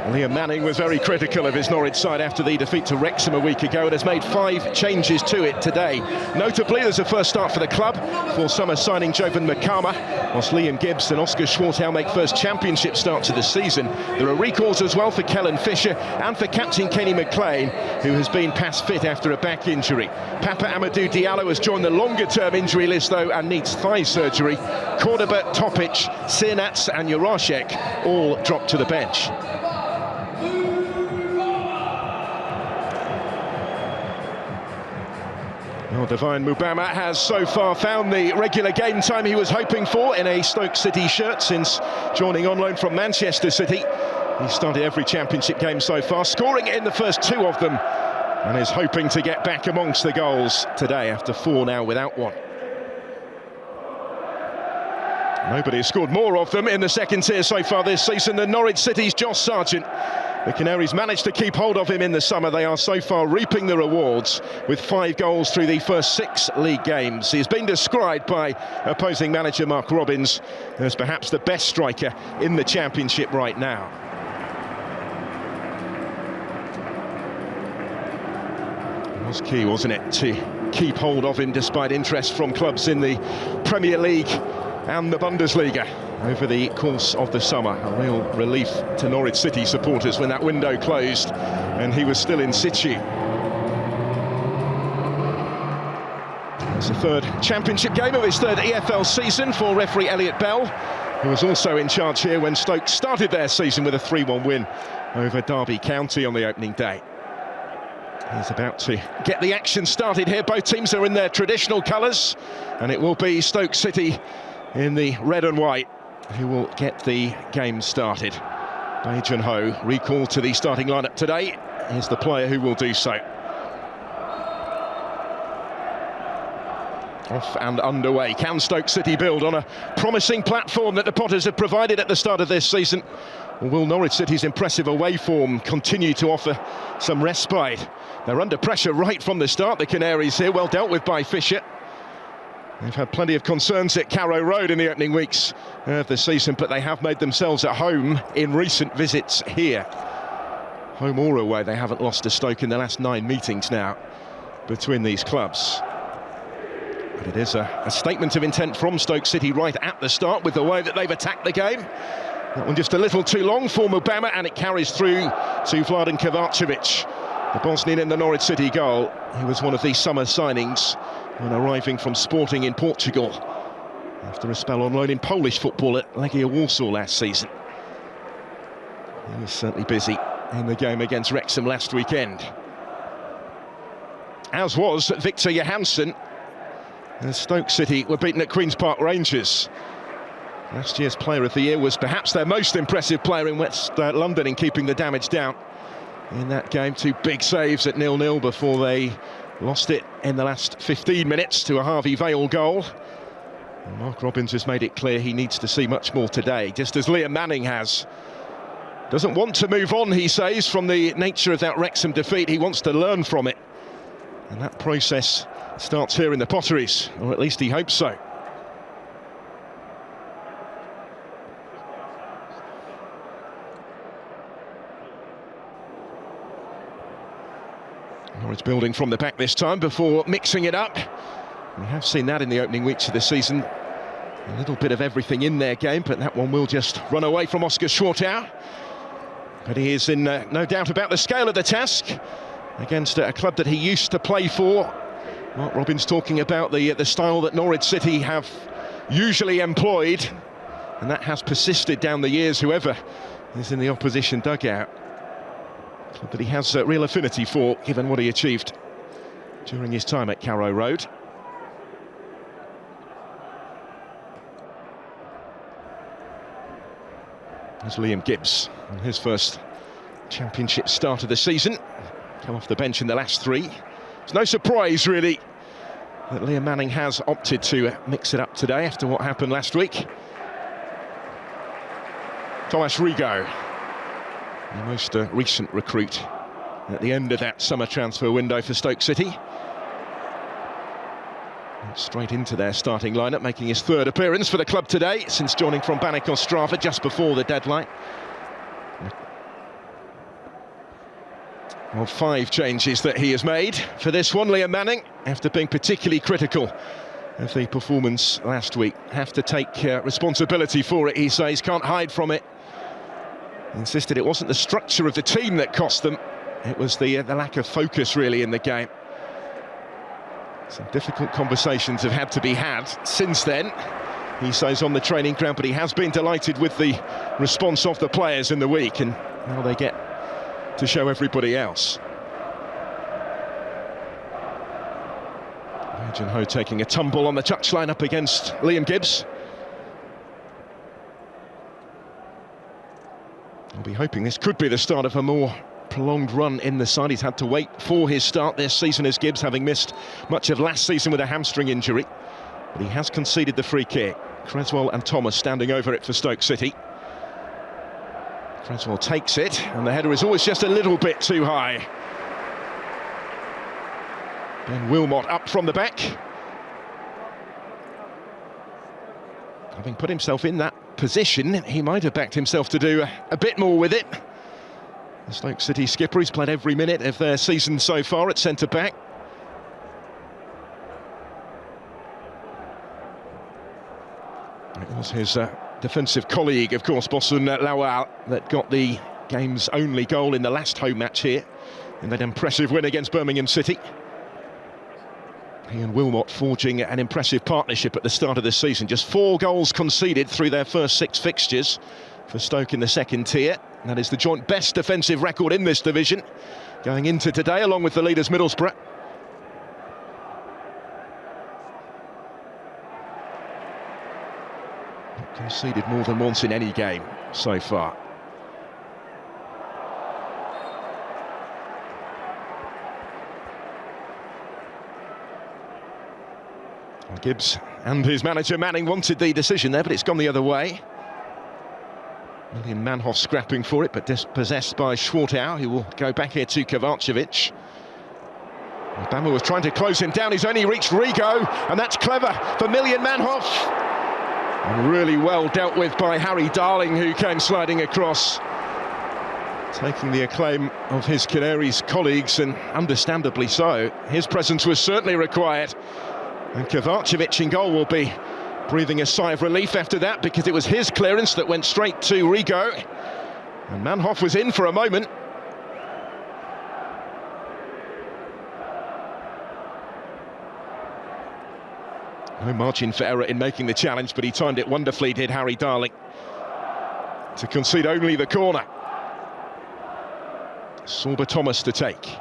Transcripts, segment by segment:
Liam Manning was very critical of his Norwich side after the defeat to Wrexham a week ago and has made 5 changes to it today. Notably, there's a first start for the club for summer signing Jovan Makama, whilst Liam Gibbs and Oscar Schwartau make first championship starts of the season. There are recalls as well for Kellen Fisher and for captain Kenny McLean, who has been past fit after a back injury. Papa Amadou Diallo has joined the longer-term injury list, though, and needs thigh surgery. Cordoba, Topic, Sirnats and Jurashek all dropped to the bench. Well, Divine Mubama has so far found the regular game time he was hoping for in a Stoke City shirt since joining on loan from Manchester City. He's started every championship game so far, scoring in the first 2 of them, and is hoping to get back amongst the goals today after 4 now without one. Nobody has scored more of them in the second tier so far this season than Norwich City's Josh Sargent. The Canaries managed to keep hold of him in the summer. They are so far reaping the rewards with 5 goals through the first 6 league games. He's been described by opposing manager Mark Robbins as perhaps the best striker in the championship right now. It was key, wasn't it, to keep hold of him despite interest from clubs in the Premier League and the Bundesliga over the course of the summer. A real relief to Norwich City supporters when that window closed and he was still in situ. It's the 3rd championship game of his 3rd EFL season for referee Elliot Bell, who was also in charge here when Stoke started their season with a 3-1 win over Derby County on the opening day. He's about to get the action started here. Both teams are in their traditional colours, and it will be Stoke City in the red and white who will get the game started. Bae Jun Ho, recalled to the starting lineup today, is the player who will do so. Off and underway. Can Stoke City build on a promising platform that the Potters have provided at the start of this season? Or will Norwich City's impressive away form continue to offer some respite? They're under pressure right from the start, the Canaries here, well dealt with by Fisher. They've had plenty of concerns at Carrow Road in the opening weeks of the season, but they have made themselves at home in recent visits here. Home or away, they haven't lost to Stoke in the last 9 meetings now between these clubs. But it is a statement of intent from Stoke City right at the start with the way that they've attacked the game. That one just a little too long for Mubama, and it carries through to Vladan Kovacevic, the Bosnian in the Norwich City goal. He was one of these summer signings when arriving from Sporting in Portugal after a spell on loan in Polish football at Legia Warsaw last season. He was certainly busy in the game against Wrexham last weekend, as was Victor Johansson, as Stoke City were beaten at Queen's Park Rangers. Last year's Player of the Year was perhaps their most impressive player in West London in keeping the damage down in that game. 2 big saves at 0-0 before they lost it in the last 15 minutes to a Harvey Vale goal. And Mark Robbins has made it clear he needs to see much more today, just as Liam Manning has. Doesn't want to move on, he says, from the nature of that Wrexham defeat. He wants to learn from it. And that process starts here in the Potteries, or at least he hopes so. Norwich building from the back this time before mixing it up. We have seen that in the opening weeks of the season. A little bit of everything in their game, but that one will just run away from Oscar Schwartau. But he is in no doubt about the scale of the task against a club that he used to play for. Mark Robbins talking about the style that Norwich City have usually employed, and that has persisted down the years, whoever is in the opposition dugout. Club that he has real affinity for, given what he achieved during his time at Carrow Road. There's Liam Gibbs on his first championship start of the season. Come off the bench in the last 3. It's no surprise, really, that Liam Manning has opted to mix it up today after what happened last week. Thomas Rigo, the most recent recruit at the end of that summer transfer window for Stoke City. Straight into their starting lineup, making his 3rd appearance for the club today since joining from Banik Ostrava just before the deadline. of 5 changes that he has made for this one. Liam Manning, after being particularly critical of the performance last week, have to take responsibility for it, he says, can't hide from it. He insisted it wasn't the structure of the team that cost them, it was the lack of focus really in the game. Some difficult conversations have had to be had since then, he says, on the training ground, but he has been delighted with the response of the players in the week, and now they get to show everybody else. Jin Ho taking a tumble on the touchline up against Liam Gibbs. I'll be hoping this could be the start of a more prolonged run in the side. He's had to wait for his start this season as Gibbs, having missed much of last season with a hamstring injury. But he has conceded the free kick. Creswell and Thomas standing over it for Stoke City. Creswell takes it, and the header is always just a little bit too high. Ben Wilmot up from the back. Having put himself in that position, he might have backed himself to do a bit more with it. The Stoke City skipper, he's played every minute of their season so far at centre-back. It was his defensive colleague, of course, Bosun Lawal, that got the game's only goal in the last home match here in that impressive win against Birmingham City. He and Wilmot forging an impressive partnership at the start of this season. Just 4 goals conceded through their first 6 fixtures for Stoke in the second tier. That is the joint best defensive record in this division going into today, along with the leaders Middlesbrough. Not conceded more than once in any game so far. Gibbs and his manager Manning wanted the decision there, but it's gone the other way. William Manhoff scrapping for it, but dispossessed by Schwartau, who will go back here to Kovacevic. Bama was trying to close him down, he's only reached Rigo, and that's clever for William Manhoff. And really well dealt with by Harry Darling, who came sliding across, taking the acclaim of his Canaries colleagues, and understandably so. His presence was certainly required. And Kovacevic in goal will be breathing a sigh of relief after that, because it was his clearance that went straight to Rigo. And Manhoff was in for a moment. No margin for error in making the challenge, but he timed it wonderfully, did Harry Darling, to concede only the corner. Sorba Thomas to take.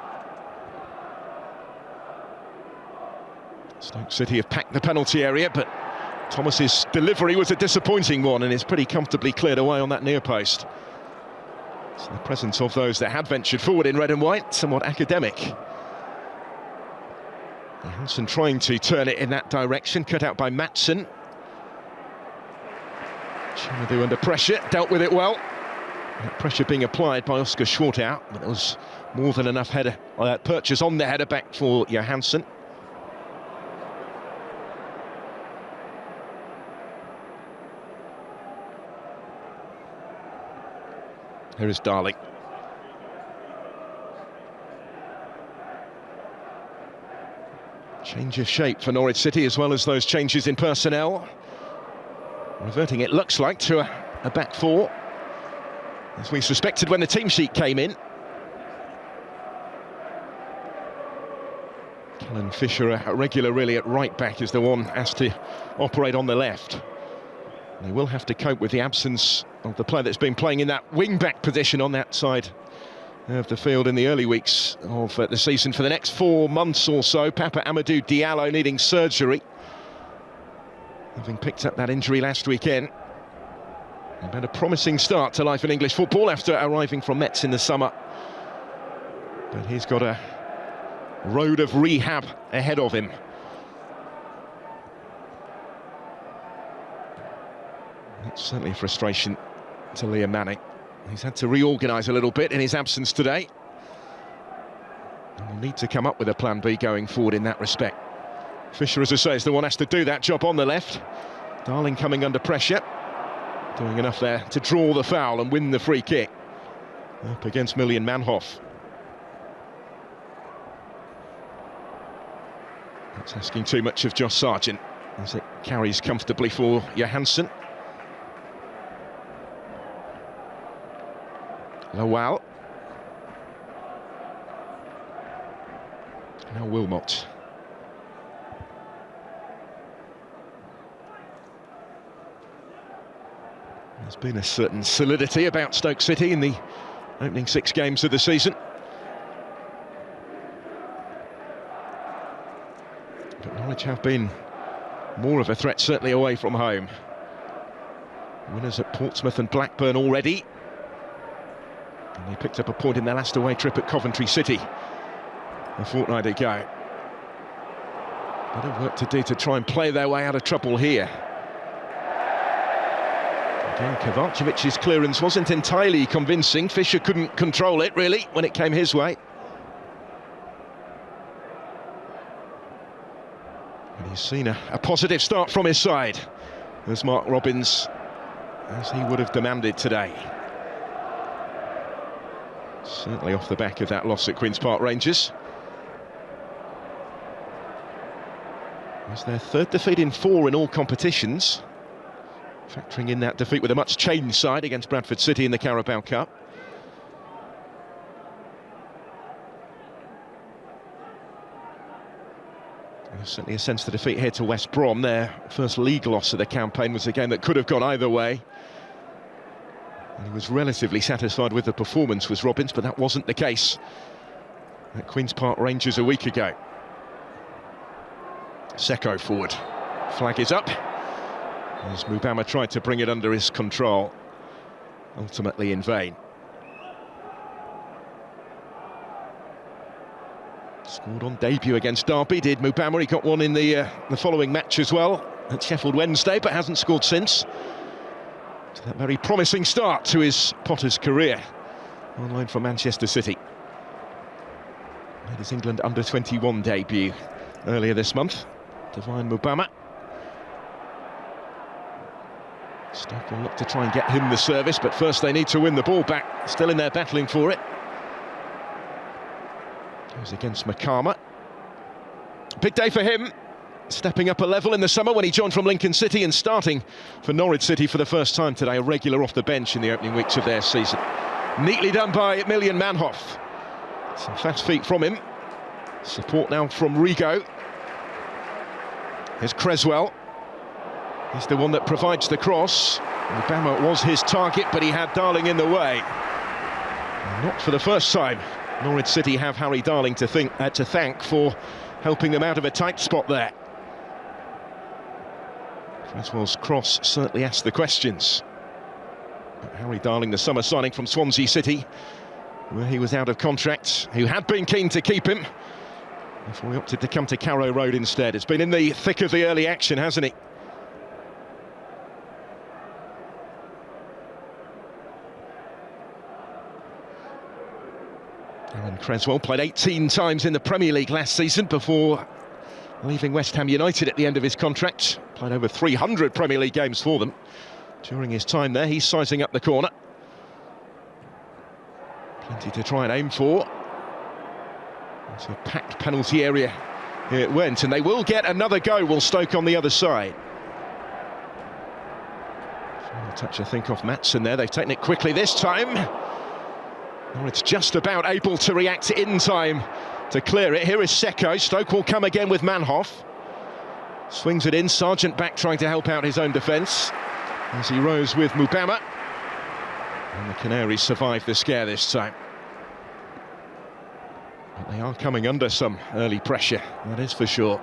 Stoke City have packed the penalty area, but Thomas's delivery was a disappointing one, and is pretty comfortably cleared away on that near post. So the presence of those that had ventured forward in red and white, somewhat academic. Hansen trying to turn it in that direction, cut out by Matson. Chinedu under pressure, dealt with it well. That pressure being applied by Oscar Schwartau, but there was more than enough header purchase on the header back for Johansson. Here is Darling. Change of shape for Norwich City, as well as those changes in personnel. Reverting, it looks like, to a back 4, as we suspected when the team sheet came in. Callum Fisher, a regular really at right back, is the one asked to operate on the left. They will have to cope with the absence of the player that's been playing in that wing-back position on that side of the field in the early weeks of the season for the next 4 months or so. Papa Amadou Diallo needing surgery, having picked up that injury last weekend. He'd had a promising start to life in English football after arriving from Metz in the summer, but he's got a road of rehab ahead of him. It's certainly a frustration to Liam Manning. He's had to reorganise a little bit in his absence today. And we'll need to come up with a plan B going forward in that respect. Fisher, as I say, is the one who has to do that job on the left. Darling coming under pressure, doing enough there to draw the foul and win the free kick up against William Manhoff. It's asking too much of Josh Sargent as it carries comfortably for Johansson. Lowell. Now Wilmot. There's been a certain solidity about Stoke City in the opening 6 games of the season. But Norwich have been more of a threat, certainly away from home. Winners at Portsmouth and Blackburn already. And they picked up a point in their last away trip at Coventry City a fortnight ago. Bit of work to do to try and play their way out of trouble here. Again, Kovacevic's clearance wasn't entirely convincing. Fisher couldn't control it, really, when it came his way. And he's seen a positive start from his side, as Mark Robins, as he would have demanded today. Certainly off the back of that loss at Queen's Park Rangers. It was their 3rd defeat in 4 in all competitions, factoring in that defeat with a much changed side against Bradford City in the Carabao Cup. There's certainly a sense the defeat here to West Brom, their first league loss of the campaign, was a game that could have gone either way. And he was relatively satisfied with the performance, was Robins, but that wasn't the case at Queen's Park Rangers a week ago. Seko forward. Flag is up, as Mubama tried to bring it under his control, ultimately in vain. Scored on debut against Derby, did Mubama. He got one in the following match as well at Sheffield Wednesday, but hasn't scored since. So that very promising start to his Potter's career, on loan from Manchester City. Made his England under-21 debut earlier this month. Divine Mubama. Stoke will look to try and get him the service, but first they need to win the ball back. Still in there battling for it. Goes against Makama. Big day for him. Stepping up a level in the summer when he joined from Lincoln City and starting for Norwich City for the first time today, a regular off the bench in the opening weeks of their season. Neatly done by Emilian Manhoff. Some fast feet from him. Support now from Rigo. Here's Creswell. He's the one that provides the cross. Mubama was his target, but he had Darling in the way. Not for the first time. Norwich City have Harry Darling to thank for helping them out of a tight spot there. Creswell's cross certainly asked the questions. But Harry Darling, the summer signing from Swansea City, where he was out of contract, who had been keen to keep him, before he opted to come to Carrow Road instead. It's been in the thick of the early action, hasn't he? Aaron Creswell played 18 times in the Premier League last season before leaving West Ham United at the end of his contract. Played over 300 Premier League games for them during his time there. He's sizing up the corner. Plenty to try and aim for. It's a packed penalty area. Here it went, and they will get another go, will Stoke on the other side. Final touch, I think, off Maatsen there. They've taken it quickly this time. Norwich just about able to react in time to clear it. Here is Seko. Stoke will come again with Manhoff. Swings it in. Sargent back trying to help out his own defence as he rose with Mubama. And the Canaries survive the scare this time. But they are coming under some early pressure, that is for sure.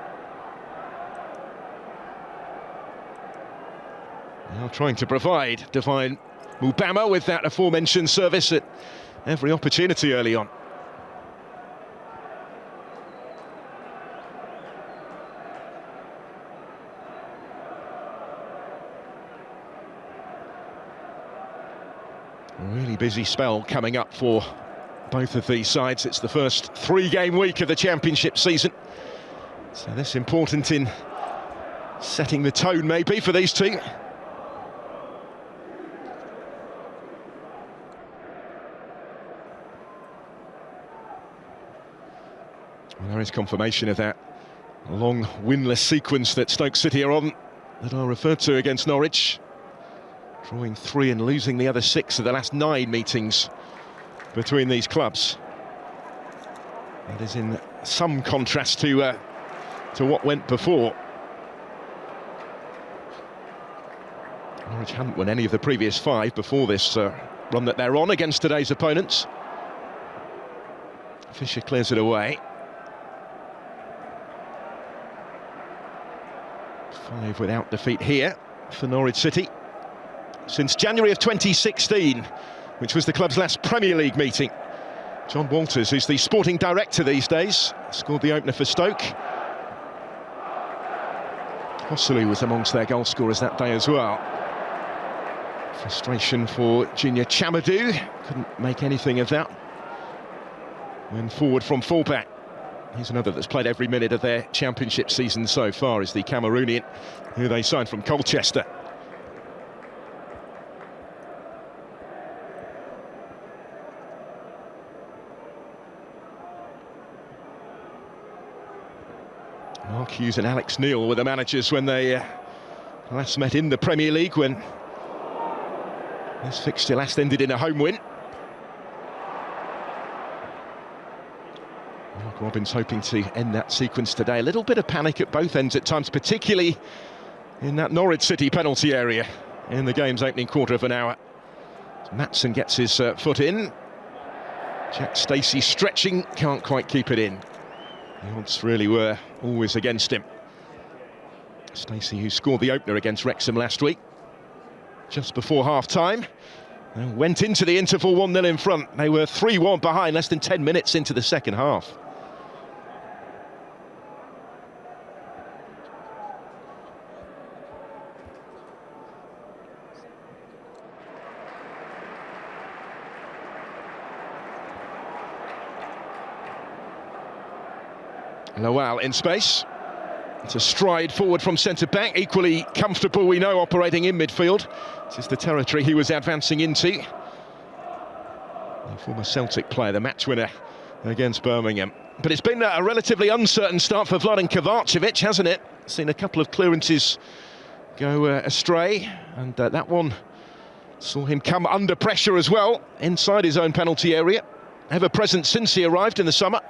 Now trying to provide Divine Mubama with that aforementioned service at every opportunity early on. A really busy spell coming up for both of these sides. It's the first 3-game week of the Championship season, so this important in setting the tone maybe for these two. Well, there is confirmation of that A long winless sequence that Stoke City are on, that I referred to against Norwich. Drawing 3 and losing the other 6 of the last 9 meetings between these clubs. That is in some contrast to what went before. Norwich hadn't won any of the previous 5 before this run that they're on against today's opponents. Fisher clears it away. 5 without defeat here for Norwich City since January of 2016, which was the club's last Premier League meeting. John Walters, who's the sporting director these days, scored the opener for Stoke. Hosselu was amongst their goal scorers that day as well. Frustration for Junior Chamadou, couldn't make anything of that. When forward from fullback. He's another that's played every minute of their championship season so far, is the Cameroonian, who they signed from Colchester. Mark Hughes and Alex Neil were the managers when they last met in the Premier League, when this fixture last ended in a home win. Mark Robbins hoping to end that sequence today. A little bit of panic at both ends at times, particularly in that Norwich City penalty area in the game's opening quarter of an hour. Maatsen gets his foot in. Jack Stacey stretching, can't quite keep it in. The odds really were always against him. Stacey, who scored the opener against Wrexham last week, just before half-time, went into the interval 1-0 in front. They were 3-1 behind less than 10 minutes into the second half. Lowell in space. It's a stride forward from centre-back, equally comfortable, we know, operating in midfield. This is the territory he was advancing into. The former Celtic player, the match winner against Birmingham. But it's been a relatively uncertain start for Vladan Kovacevic, hasn't it? Seen a couple of clearances go astray, and that one saw him come under pressure as well, inside his own penalty area. Ever present since he arrived in the summer.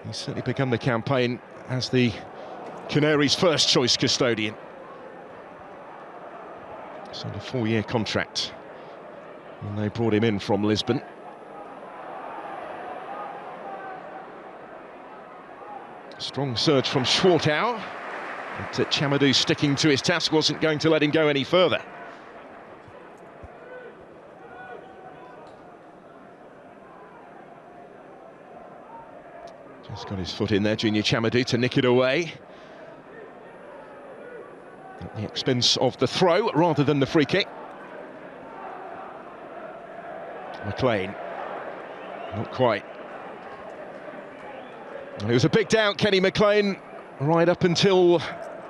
He's certainly begun the campaign as the Canaries' first choice custodian. Signed a 4-year contract when they brought him in from Lisbon. Strong surge from Schwartau, but Chamadou, sticking to his task, wasn't going to let him go any further. Just got his foot in there, Junior Chamadou, to nick it away. At the expense of the throw, rather than the free kick. McLean. Not quite. It was a big doubt, Kenny McLean, right up until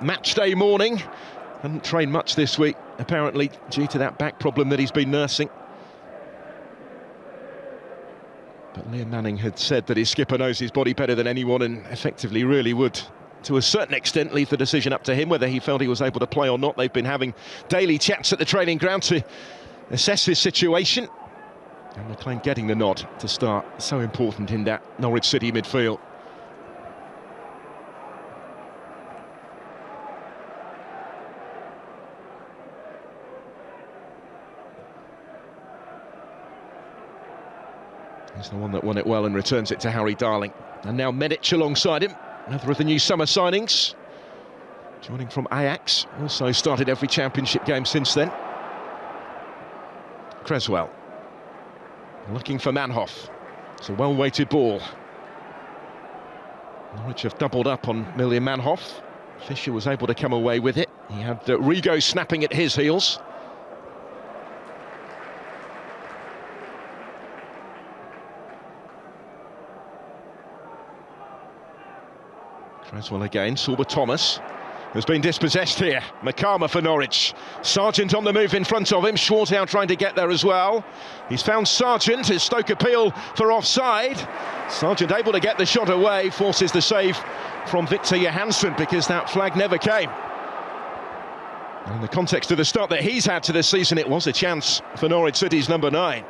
matchday morning. Hadn't trained much this week, apparently, due to that back problem that he's been nursing. But Liam Manning had said that his skipper knows his body better than anyone, and effectively really would, to a certain extent, leave the decision up to him whether he felt he was able to play or not. They've been having daily chats at the training ground to assess his situation. And McLean getting the nod to start, so important in that Norwich City midfield. He's the one that won it well and returns it to Harry Darling. And now Medic alongside him, another of the new summer signings. Joining from Ajax, also started every championship game since then. Creswell, looking for Manhoff. It's a well-weighted ball. Norwich have doubled up on Miljan Manhoff. Fisher was able to come away with it. He had Rigo snapping at his heels. Creswell again, Sorba Thomas has been dispossessed here. Makama for Norwich. Sargent on the move in front of him. Schwartau trying to get there as well. He's found Sargent. His Stoke appeal for offside. Sargent able to get the shot away, forces the save from Victor Johansson, because that flag never came. In the context of the start that he's had to this season, it was a chance for Norwich City's number 9.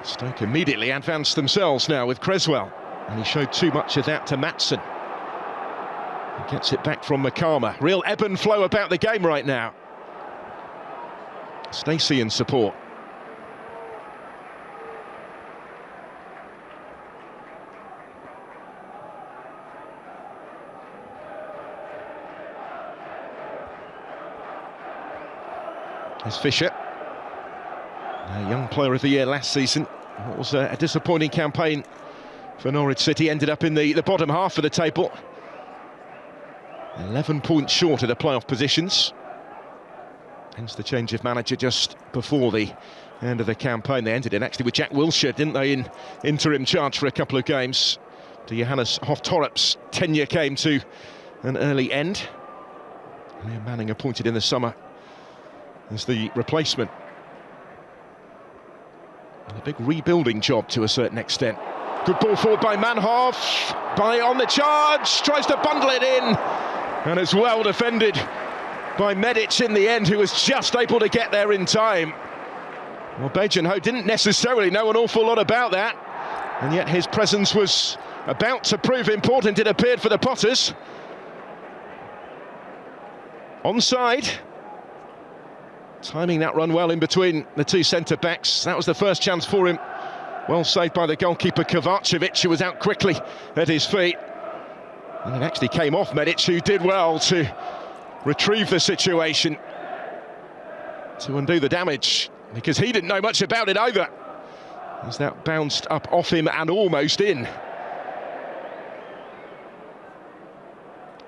Stoke immediately advanced themselves now with Creswell, and he showed too much of that to Matson. He gets it back from Makama. Real ebb and flow about the game right now. Stacey in support. Here's Fisher, a young player of the year last season. It was a disappointing campaign for Norwich City, ended up in the bottom half of the table. 11 points short of the playoff positions. Hence the change of manager just before the end of the campaign. They ended it actually with Jack Wilshere, didn't they, in interim charge for a couple of games. The Johannes Hoftorup's tenure came to an early end. Liam Manning appointed in the summer as the replacement. And a big rebuilding job to a certain extent. Good ball forward by Manhoff. By on the charge, tries to bundle it in, and it's well defended by Medic in the end, who was just able to get there in time. Well, Bae-Jin-ho didn't necessarily know an awful lot about that, and yet his presence was about to prove important, it appeared, for the Potters. Onside. Timing that run well in between the two centre-backs. That was the first chance for him. Well saved by the goalkeeper Kovacevic, who was out quickly at his feet. And it actually came off Medic, who did well to retrieve the situation, to undo the damage, because he didn't know much about it either, as that bounced up off him and almost in.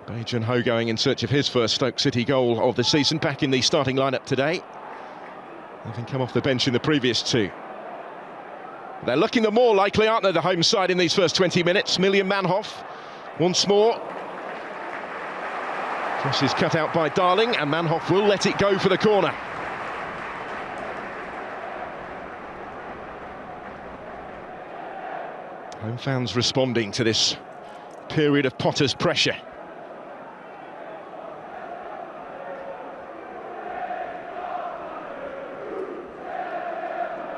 Bae-Jin-ho going in search of his first Stoke City goal of the season, back in the starting lineup today, having come off the bench in the previous two. They're looking the more likely, aren't they, the home side in these first 20 minutes. Miljan Manhoff once more. Cross is cut out by Darling, and Manhoff will let it go for the corner. Home fans responding to this period of Potter's pressure.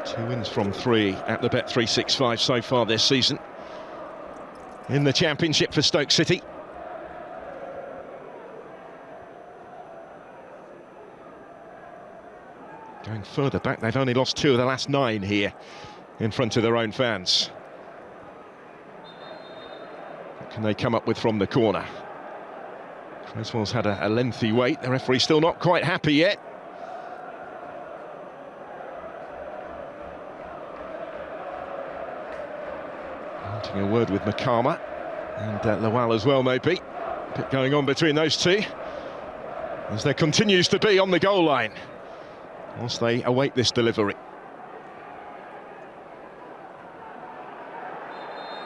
Two wins from 3 at the Bet365 so far this season in the Championship for Stoke City. Going further back, they've only lost 2 of the last 9 here in front of their own fans. What can they come up with from the corner? Creswell's had a lengthy wait. The referee's still not quite happy yet. Wanting a word with Makama and Lawal as well, maybe. A bit going on between those two, as there continues to be on the goal line whilst they await this delivery.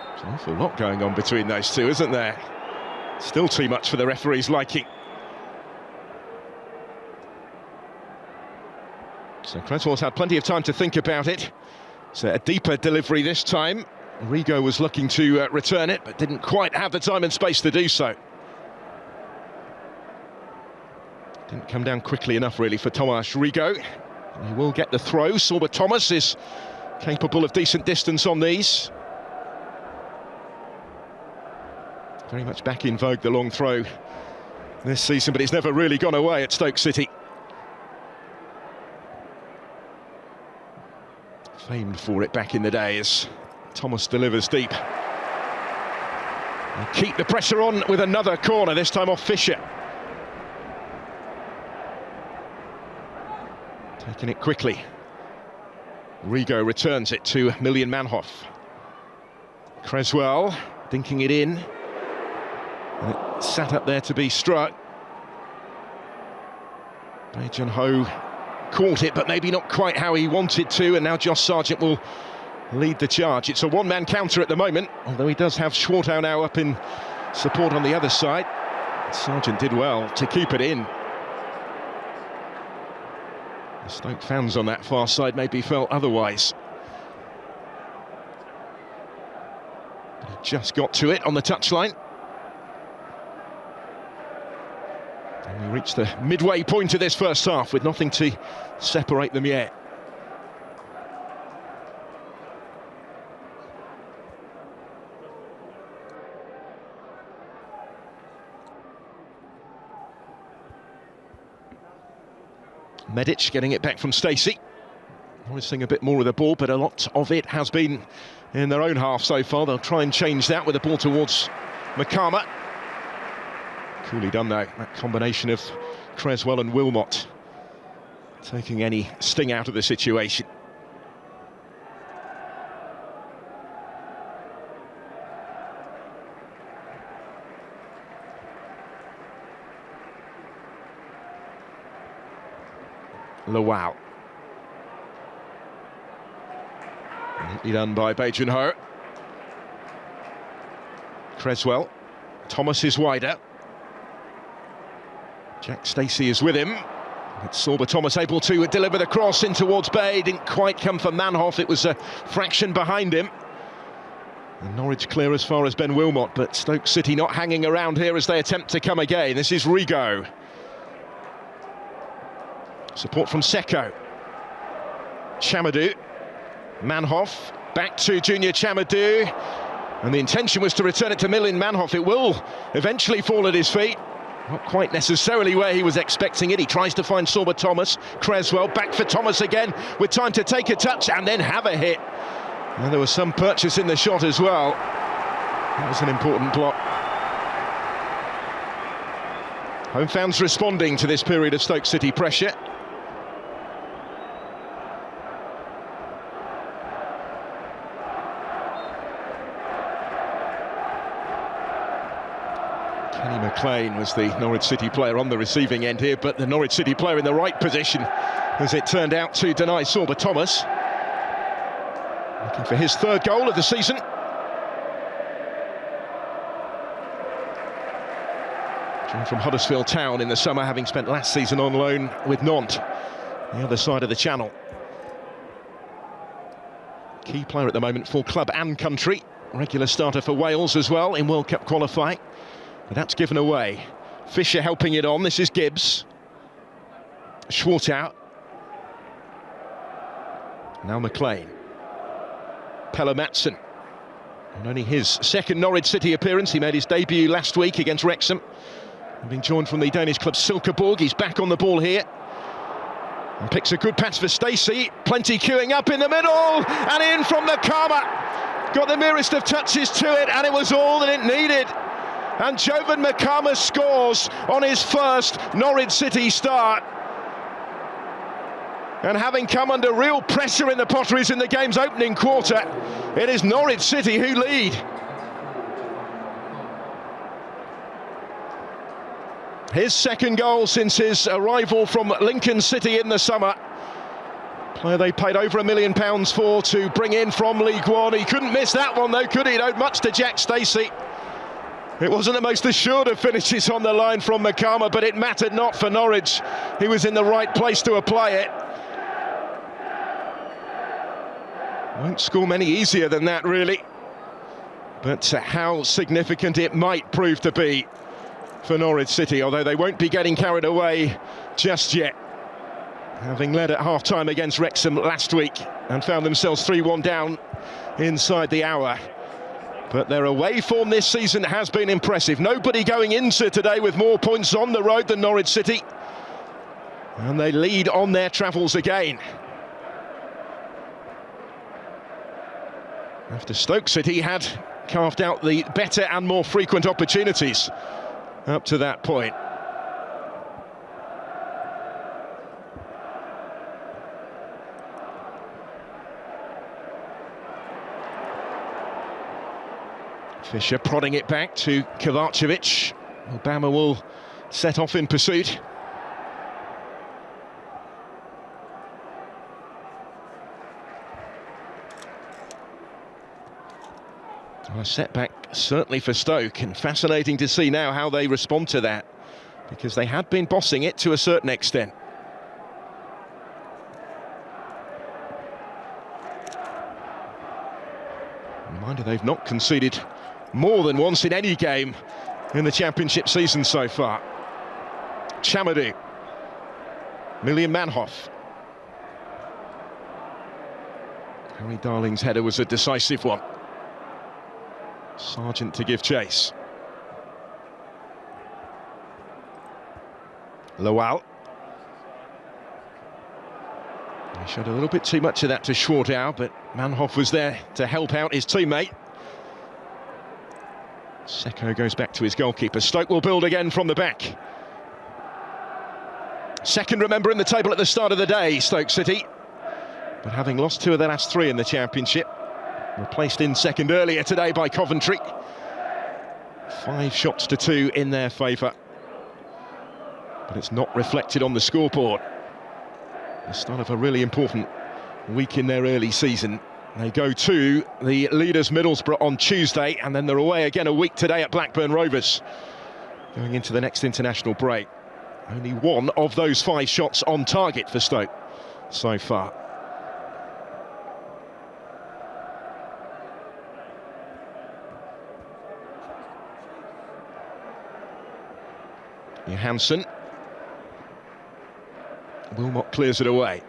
There's an awful lot going on between those two, isn't there? Still too much for the referee's liking. So Creswell's had plenty of time to think about it. It's a deeper delivery this time. Rigo was looking to return it, but didn't quite have the time and space to do so. Didn't come down quickly enough, really, for Tomasz Rigo. He will get the throw. Sorba Thomas is capable of decent distance on these. Very much back in vogue, the long throw this season, but it's never really gone away at Stoke City. Famed for it back in the day as Thomas delivers deep. And keep the pressure on with another corner, this time off Fisher. Taking it quickly. Rigo returns it to Miljan Manhoff. Creswell dinking it in. And it sat up there to be struck. Bae-Jin-ho caught it, but maybe not quite how he wanted to, and now Josh Sargent will lead the charge. It's a one-man counter at the moment, although he does have Schwartau now up in support on the other side. Sargent did well to keep it in. The Stoke fans on that far side maybe felt otherwise. He just got to it on the touchline. And we reached the midway point of this first half with nothing to separate them yet. Medic getting it back from Stacey. Norwich seeing a bit more of the ball, but a lot of it has been in their own half so far. They'll try and change that with the ball towards Makama. Coolly done though, that combination of Creswell and Wilmot taking any sting out of the situation. Lawal. Neatly done by Bajan-Ho. Creswell. Thomas is wider. Jack Stacey is with him. It's Sorba Thomas able to deliver the cross in towards Bay. Didn't quite come for Manhoff. It was a fraction behind him. And Norwich clear as far as Ben Wilmot, but Stoke City not hanging around here as they attempt to come again. This is Rigo. Support from Seko. Chamadou. Manhoff. Back to Junior Chamadou. And the intention was to return it to Millen Manhoff. It will eventually fall at his feet. Not quite necessarily where he was expecting it. He tries to find Sorba Thomas. Creswell back for Thomas again with time to take a touch and then have a hit. And there was some purchase in the shot as well. That was an important block. Home fans responding to this period of Stoke City pressure. Kenny McLean was the Norwich City player on the receiving end here, but the Norwich City player in the right position, as it turned out, to deny Sorba Thomas. Looking for his third goal of the season. Joined from Huddersfield Town in the summer, having spent last season on loan with Nantes, the other side of the channel. Key player at the moment for club and country. Regular starter for Wales as well in World Cup qualifying. But that's given away. Fisher helping it on. This is Gibbs. Schwartau. Now McLean. Pelle Madsen. And only his second Norwich City appearance. He made his debut last week against Wrexham. Being joined from the Danish club Silkeborg. He's back on the ball here. And picks a good pass for Stacey. Plenty queuing up in the middle. And in from Makama. Got the merest of touches to it, and it was all that it needed. And Jovan Makama scores on his first Norwich City start. And having come under real pressure in the Potteries in the game's opening quarter, it is Norwich City who lead. His second goal since his arrival from Lincoln City in the summer. Player they paid over £1 million for to bring in from League One. He couldn't miss that one though, could he? It owed much to Jack Stacey. It wasn't the most assured of finishes on the line from Makama, but it mattered not for Norwich. He was in the right place to apply it. Won't score many easier than that, really. But how significant it might prove to be for Norwich City, although they won't be getting carried away just yet. Having led at half-time against Wrexham last week and found themselves 3-1 down inside the hour. But their away form this season has been impressive. Nobody going into today with more points on the road than Norwich City. And they lead on their travels again. After Stoke City had carved out the better and more frequent opportunities up to that point. Fisher prodding it back to Kovacevic. Obama will set off in pursuit. Well, a setback certainly for Stoke, and fascinating to see now how they respond to that, because they had been bossing it to a certain extent. Reminder, they've not conceded more than once in any game in the Championship season so far. Chamadou. Million Manhoff. Harry Darling's header was a decisive one. Sargent to give chase. Lowell. He showed a little bit too much of that to Schwartau, but Manhoff was there to help out his teammate. Seko goes back to his goalkeeper. Stoke will build again from the back. Second, remember, in the table at the start of the day, Stoke City. But having lost 2 of their last 3 in the Championship, replaced in second earlier today by Coventry. 5 shots to 2 in their favour. But it's not reflected on the scoreboard. The start of a really important week in their early season. They go to the leaders Middlesbrough on Tuesday, and then they're away again a week today at Blackburn Rovers, going into the next international break. Only 1 of those 5 shots on target for Stoke so far. Johansson. Wilmot clears it away.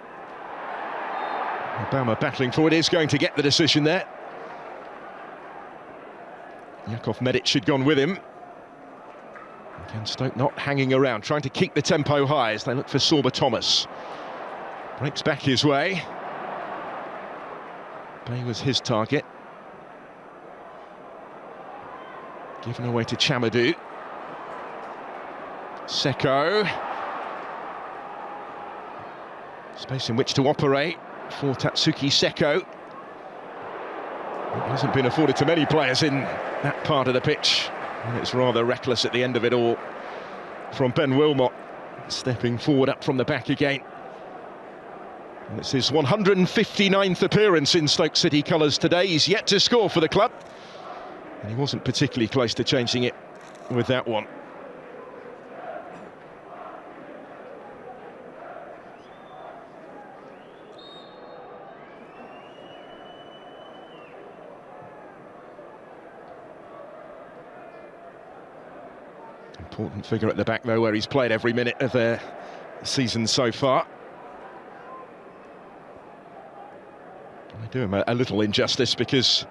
Obama battling forward, is going to get the decision there. Jakov Medic had gone with him. Again, Stoke not hanging around, trying to keep the tempo high as they look for Sorba Thomas. Breaks back his way. Bay was his target. Given away to Chamadou. Seko. Space in which to operate for Tatsuki Seko. It hasn't been afforded to many players in that part of the pitch, and it's rather reckless at the end of it all from Ben Wilmot, stepping forward up from the back again. And it's his 159th appearance in Stoke City colours today. He's yet to score for the club, and he wasn't particularly close to changing it with that one. Important figure at the back, though, where he's played every minute of the season so far. I do him a little injustice because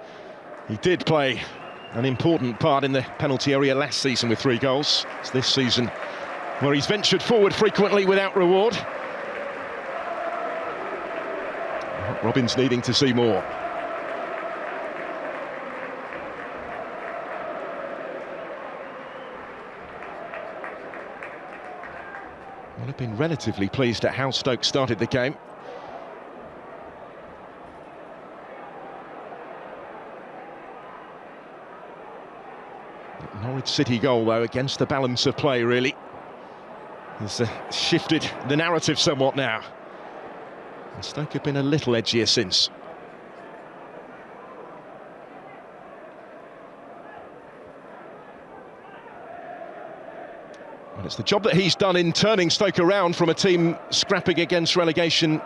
he did play an important part in the penalty area last season with 3 goals. It's this season where he's ventured forward frequently without reward. Robins needing to see more. Well, I've been relatively pleased at how Stoke started the game. Norwich City goal, though, against the balance of play, really, has shifted the narrative somewhat now. And Stoke have been a little edgier since. And it's the job that he's done in turning Stoke around from a team scrapping against relegation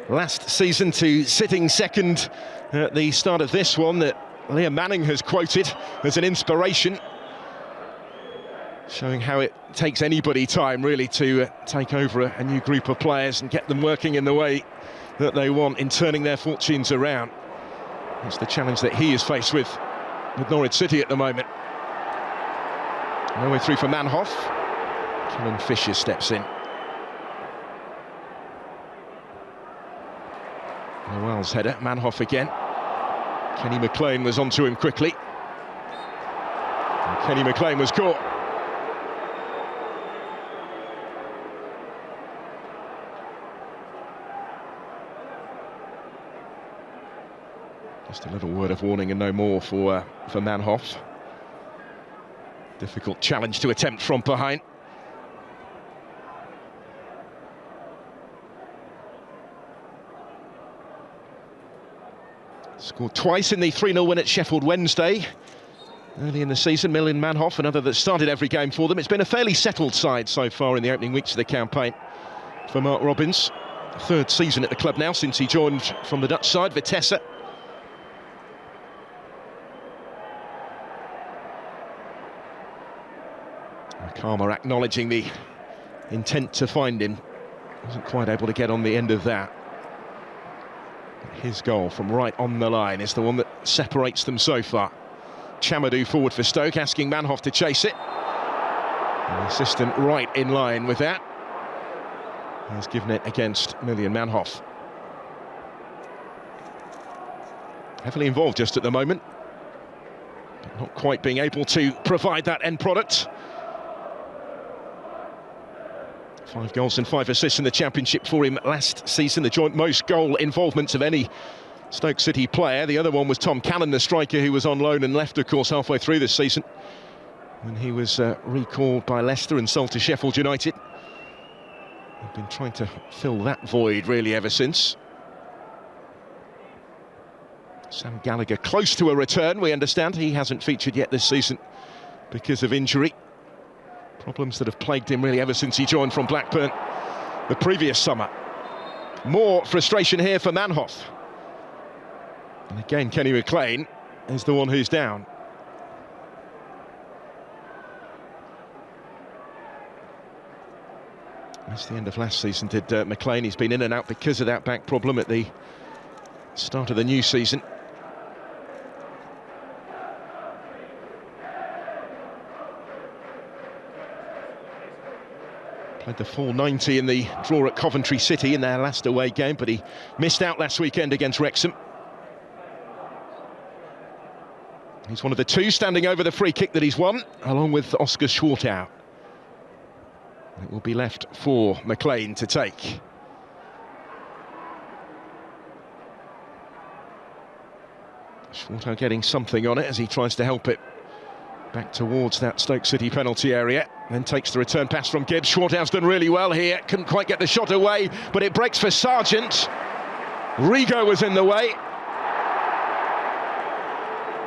last season to sitting second at the start of this one that Liam Manning has quoted as an inspiration, showing how it takes anybody time, really, to take over a new group of players and get them working in the way that they want in turning their fortunes around. It's the challenge that he is faced with Norwich City at the moment. No way through for Manhoff. Kellen Fisher steps in. Noel's header, Manhoff again. Kenny McLean was onto him quickly. And Kenny McLean was caught. Just a little word of warning and no more for Manhoff. Difficult challenge to attempt from behind. Scored twice in the 3-0 win at Sheffield Wednesday early in the season. Million Manhoff, another that started every game for them. It's been a fairly settled side so far in the opening weeks of the campaign for Mark Robins. 3rd season at the club now since he joined from the Dutch side, Vitesse. Karma acknowledging the intent to find him. Wasn't quite able to get on the end of that. His goal from right on the line is the one that separates them so far. Chamadou forward for Stoke, asking Manhoff to chase it. And the assistant right in line with that. Has given it against Million Manhoff. Heavily involved just at the moment, but not quite being able to provide that end product. 5 goals and 5 assists in the Championship for him last season, the joint most goal involvements of any Stoke City player. The other one was Tom Cannon, the striker, who was on loan and left, of course, halfway through this season when he was recalled by Leicester and sold to Sheffield United. They've been trying to fill that void, really, ever since. Sam Gallagher close to a return, we understand. He hasn't featured yet this season because of injury. Problems that have plagued him really ever since he joined from Blackburn the previous summer. More frustration here for Manhoff. And again, Kenny McLean is the one who's down. That's the end of last season, did McLean. He's been in and out because of that back problem at the start of the new season. Played the full 90 in the draw at Coventry City in their last away game, but he missed out last weekend against Wrexham. He's one of the 2 standing over the free kick that he's won, along with Oscar Schwartau. It will be left for McLean to take. Schwartau getting something on it as he tries to help it back towards that Stoke City penalty area. Then takes the return pass from Gibbs. Schwartau's done really well here. Couldn't quite get the shot away, but it breaks for Sargent. Rigo was in the way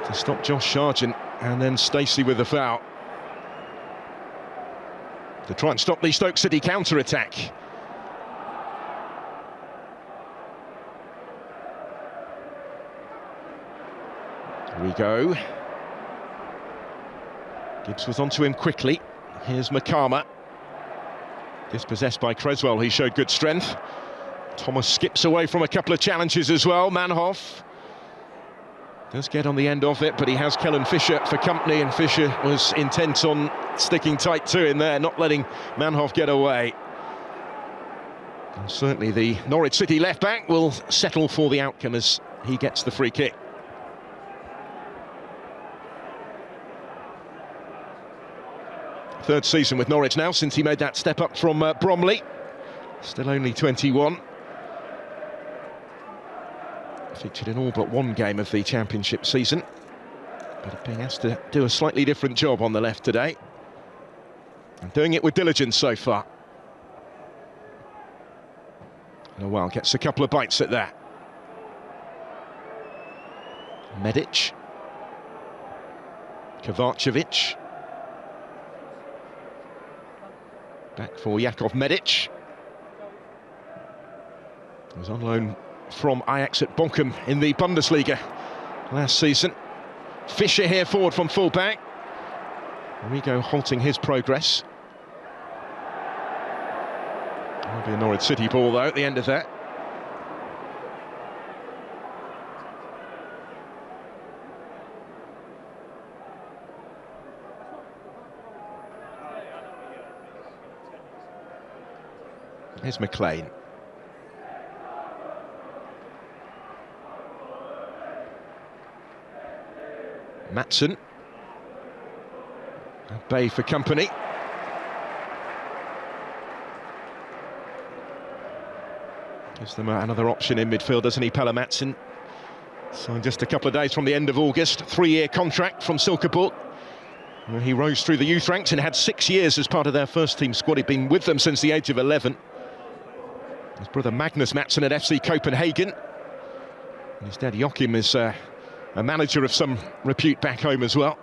to stop Josh Sargent, and then Stacey with the foul to try and stop the Stoke City counter-attack. Here we go. Gibbs was onto him quickly. Here's Makama. Dispossessed by Creswell, he showed good strength. Thomas skips away from a couple of challenges as well. Manhoff does get on the end of it, but he has Kellen Fisher for company, and Fisher was intent on sticking tight to him there, not letting Manhoff get away. And certainly the Norwich City left-back will settle for the outcome as he gets the free kick. Third season with Norwich now, since he made that step up from Bromley. Still only 21. Featured in all but one game of the Championship season, but being asked to do a slightly different job on the left today, and doing it with diligence so far. Noel gets a couple of bites at that. Medic, Kovacevic, back for Jakov Medic. He was on loan from Ajax at Bochum in the Bundesliga last season. Fisher here forward from full-back. Rigo halting his progress. That'll be a Norwich City ball though at the end of that. Here's McLean. Matson. Bay for company. Gives them another option in midfield, doesn't he, Pelle Matson? Signed just a couple of days from the end of August. 3-year contract from Silkeborg. He rose through the youth ranks and had 6 years as part of their first team squad. He'd been with them since the age of 11. His brother Magnus Matson at FC Copenhagen. And his dad Joachim is a manager of some repute back home as well.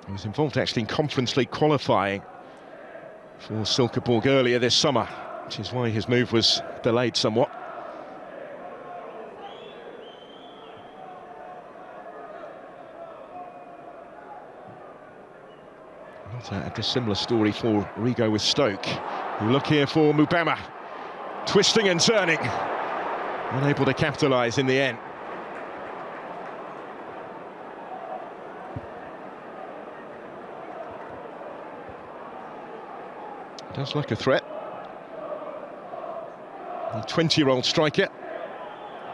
He was involved actually in Conference League qualifying for Silkeborg earlier this summer, which is why his move was delayed somewhat. A dissimilar story for Rigo with Stoke, who look here for Mubama, twisting and turning, unable to capitalise in the end. Does look a threat. The 20-year-old striker,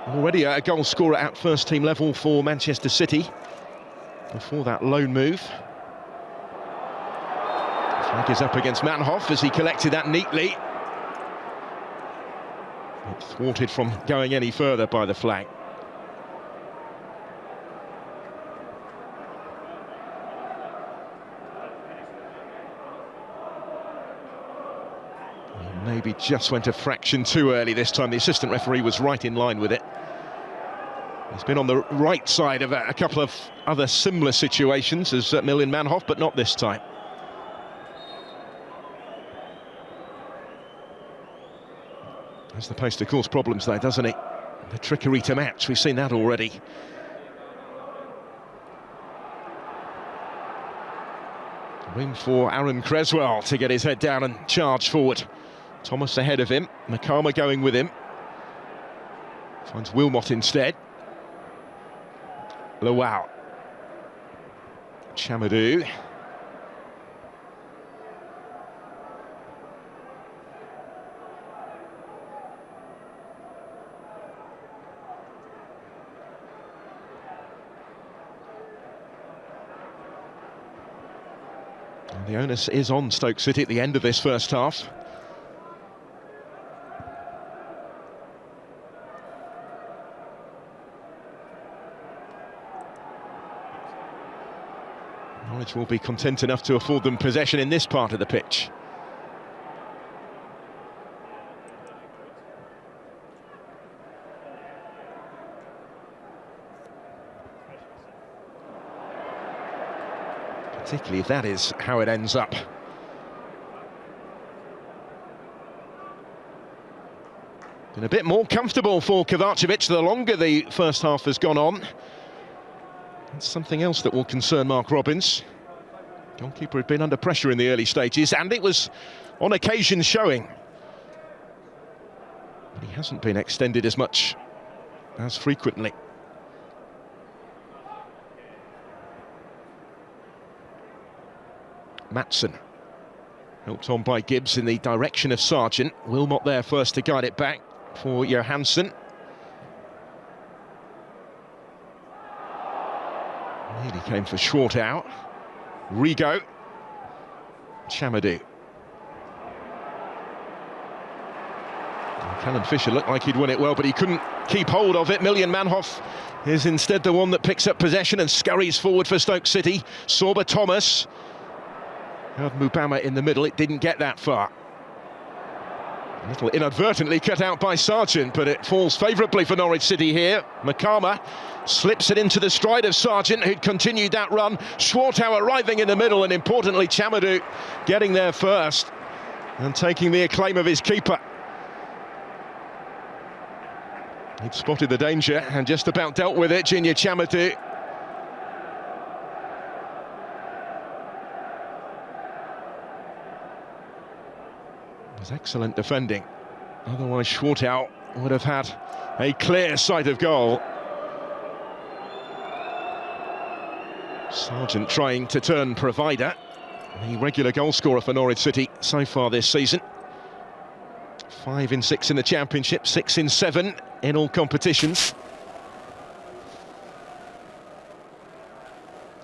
already a goal scorer at first-team level for Manchester City, before that loan move. Flag is up against Manhoff as he collected that neatly. But thwarted from going any further by the flag. Maybe just went a fraction too early this time. The assistant referee was right in line with it. He's been on the right side of a couple of other similar situations as Miljan Manhoff, but not this time. Has the post to cause problems though, doesn't it? The trickery to match, we've seen that already. Room for Aaron Creswell to get his head down and charge forward. Thomas ahead of him, Makama going with him. Finds Wilmot instead. Lawal. Chamadou. And the onus is on Stoke City at the end of this first half. Norwich will be content enough to afford them possession in this part of the pitch. Particularly if that is how it ends up. Been a bit more comfortable for Kovacevic the longer the first half has gone on. That's something else that will concern Mark Robins. Goalkeeper had been under pressure in the early stages, and it was on occasion showing. But he hasn't been extended as much as frequently. Maatsen, helped on by Gibbs in the direction of Sargent. Wilmot there first to guide it back for Johansson. Nearly came for Schwartau. Rigo. Chamadou. Callum Fisher looked like he'd won it well, but he couldn't keep hold of it. Miljan Manhoff is instead the one that picks up possession and scurries forward for Stoke City. Sorba Thomas. Had Mubama in the middle, it didn't get that far. A little inadvertently cut out by Sargent, but it falls favourably for Norwich City here. Makama slips it into the stride of Sargent, who'd continued that run. Schwartau arriving in the middle, and importantly Chamadou getting there first and taking the acclaim of his keeper. He'd spotted the danger and just about dealt with it, Junior Chamadou. It was excellent defending. Otherwise Schwartau would have had a clear sight of goal. Sargent trying to turn provider, the regular goal scorer for Norwich City so far this season. 5 in 6 in the Championship, 6 in 7 in all competitions.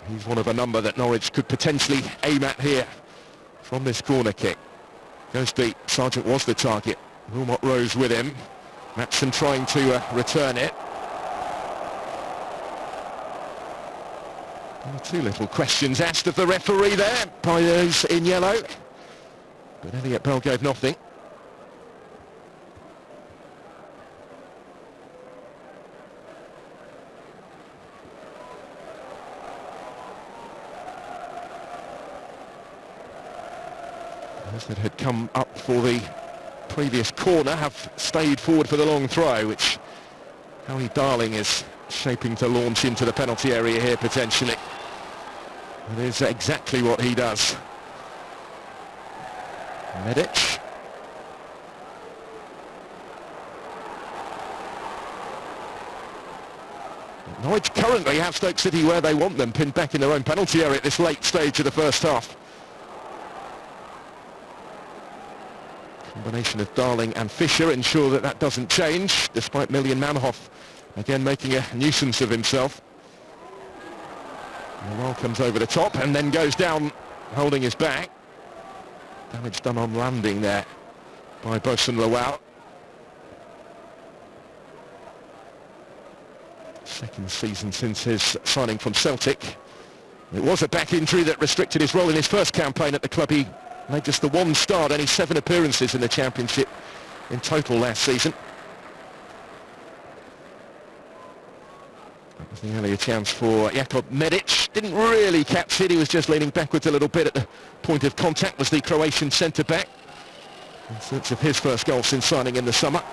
He's one of a number that Norwich could potentially aim at here from this corner kick. Goes deep, Sargent was the target. Wilmot rose with him. Maatsen trying to return it. And 2 little questions asked of the referee there by those in yellow. But Elliot Bell gave nothing. Those that had come up for the previous corner have stayed forward for the long throw, which Howie Darling is shaping to launch into the penalty area here potentially. That is exactly what he does. Medic. Norwich currently have Stoke City where they want them, pinned back in their own penalty area at this late stage of the first half. Combination of Darling and Fisher ensure that that doesn't change, despite Miljan Manhoff again making a nuisance of himself. Noel comes over the top and then goes down holding his back. Damage done on landing there by Bosun Lawal. Second season since his signing from Celtic. It was a back injury that restricted his role in his first campaign at the club. He made just the one start, only 7 appearances in the Championship in total last season. That was the earlier chance for Jakub Medic. Didn't really catch it, he was just leaning backwards a little bit at the point of contact, was the Croatian centre-back. In search of his first goal since signing in the summer.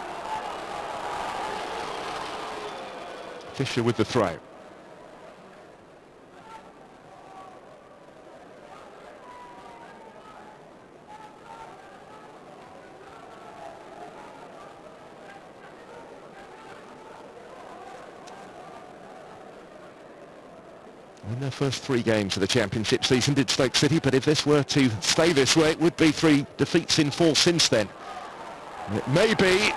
Fisher with the throw. In their first 3 games of the Championship season did Stoke City, but if this were to stay this way, it would be 3 defeats in 4 since then. It may be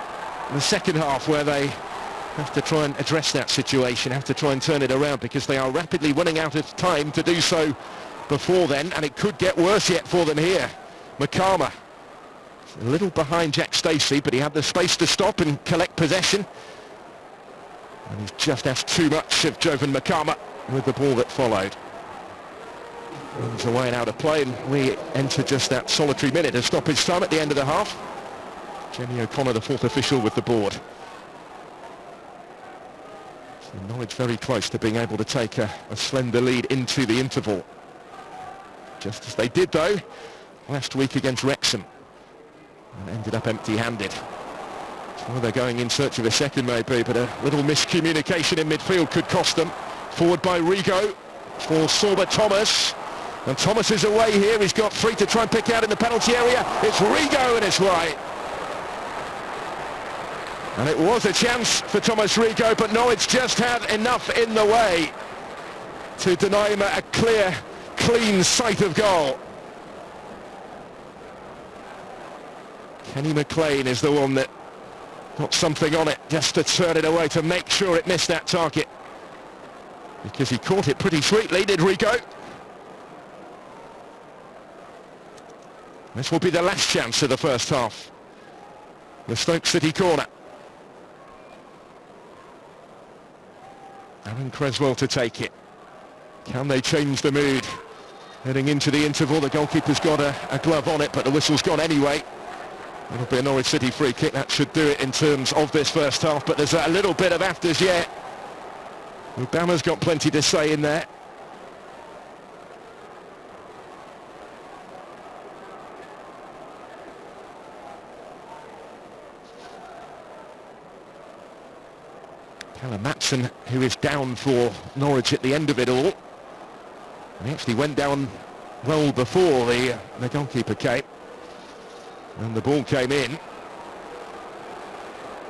the second half where they have to try and address that situation, have to try and turn it around, because they are rapidly running out of time to do so before then, and it could get worse yet for them here. Makama, a little behind Jack Stacey, but he had the space to stop and collect possession. And he's just asked too much of Jovan Makama with the ball that followed. Runs away and out of play, and we enter just that solitary minute of stoppage time at the end of the half. Jenny O'Connor, the 4th official, with the board. So Norwich very close to being able to take a slender lead into the interval. Just as they did, though, last week against Wrexham, and ended up empty-handed. So they're going in search of a second, maybe, but a little miscommunication in midfield could cost them. Forward by Rigo for Sorba Thomas. And Thomas is away here. He's got 3 to try and pick out in the penalty area. It's Rigo and it's right. And it was a chance for Thomas Rigo, but Norwich just had enough in the way to deny him a clear, clean sight of goal. Kenny McLean is the one that got something on it just to turn it away, to make sure it missed that target. Because he caught it pretty sweetly, did Rigo. This will be the last chance of the first half. The Stoke City corner. Aaron Creswell to take it. Can they change the mood? Heading into the interval, the goalkeeper's got a glove on it, but the whistle's gone anyway. It'll be a Norwich City free kick. That should do it in terms of this first half, but there's a little bit of afters yet. Obama's got plenty to say in there. Callum Matson, who is down for Norwich at the end of it all. He actually went down well before the goalkeeper came. And the ball came in.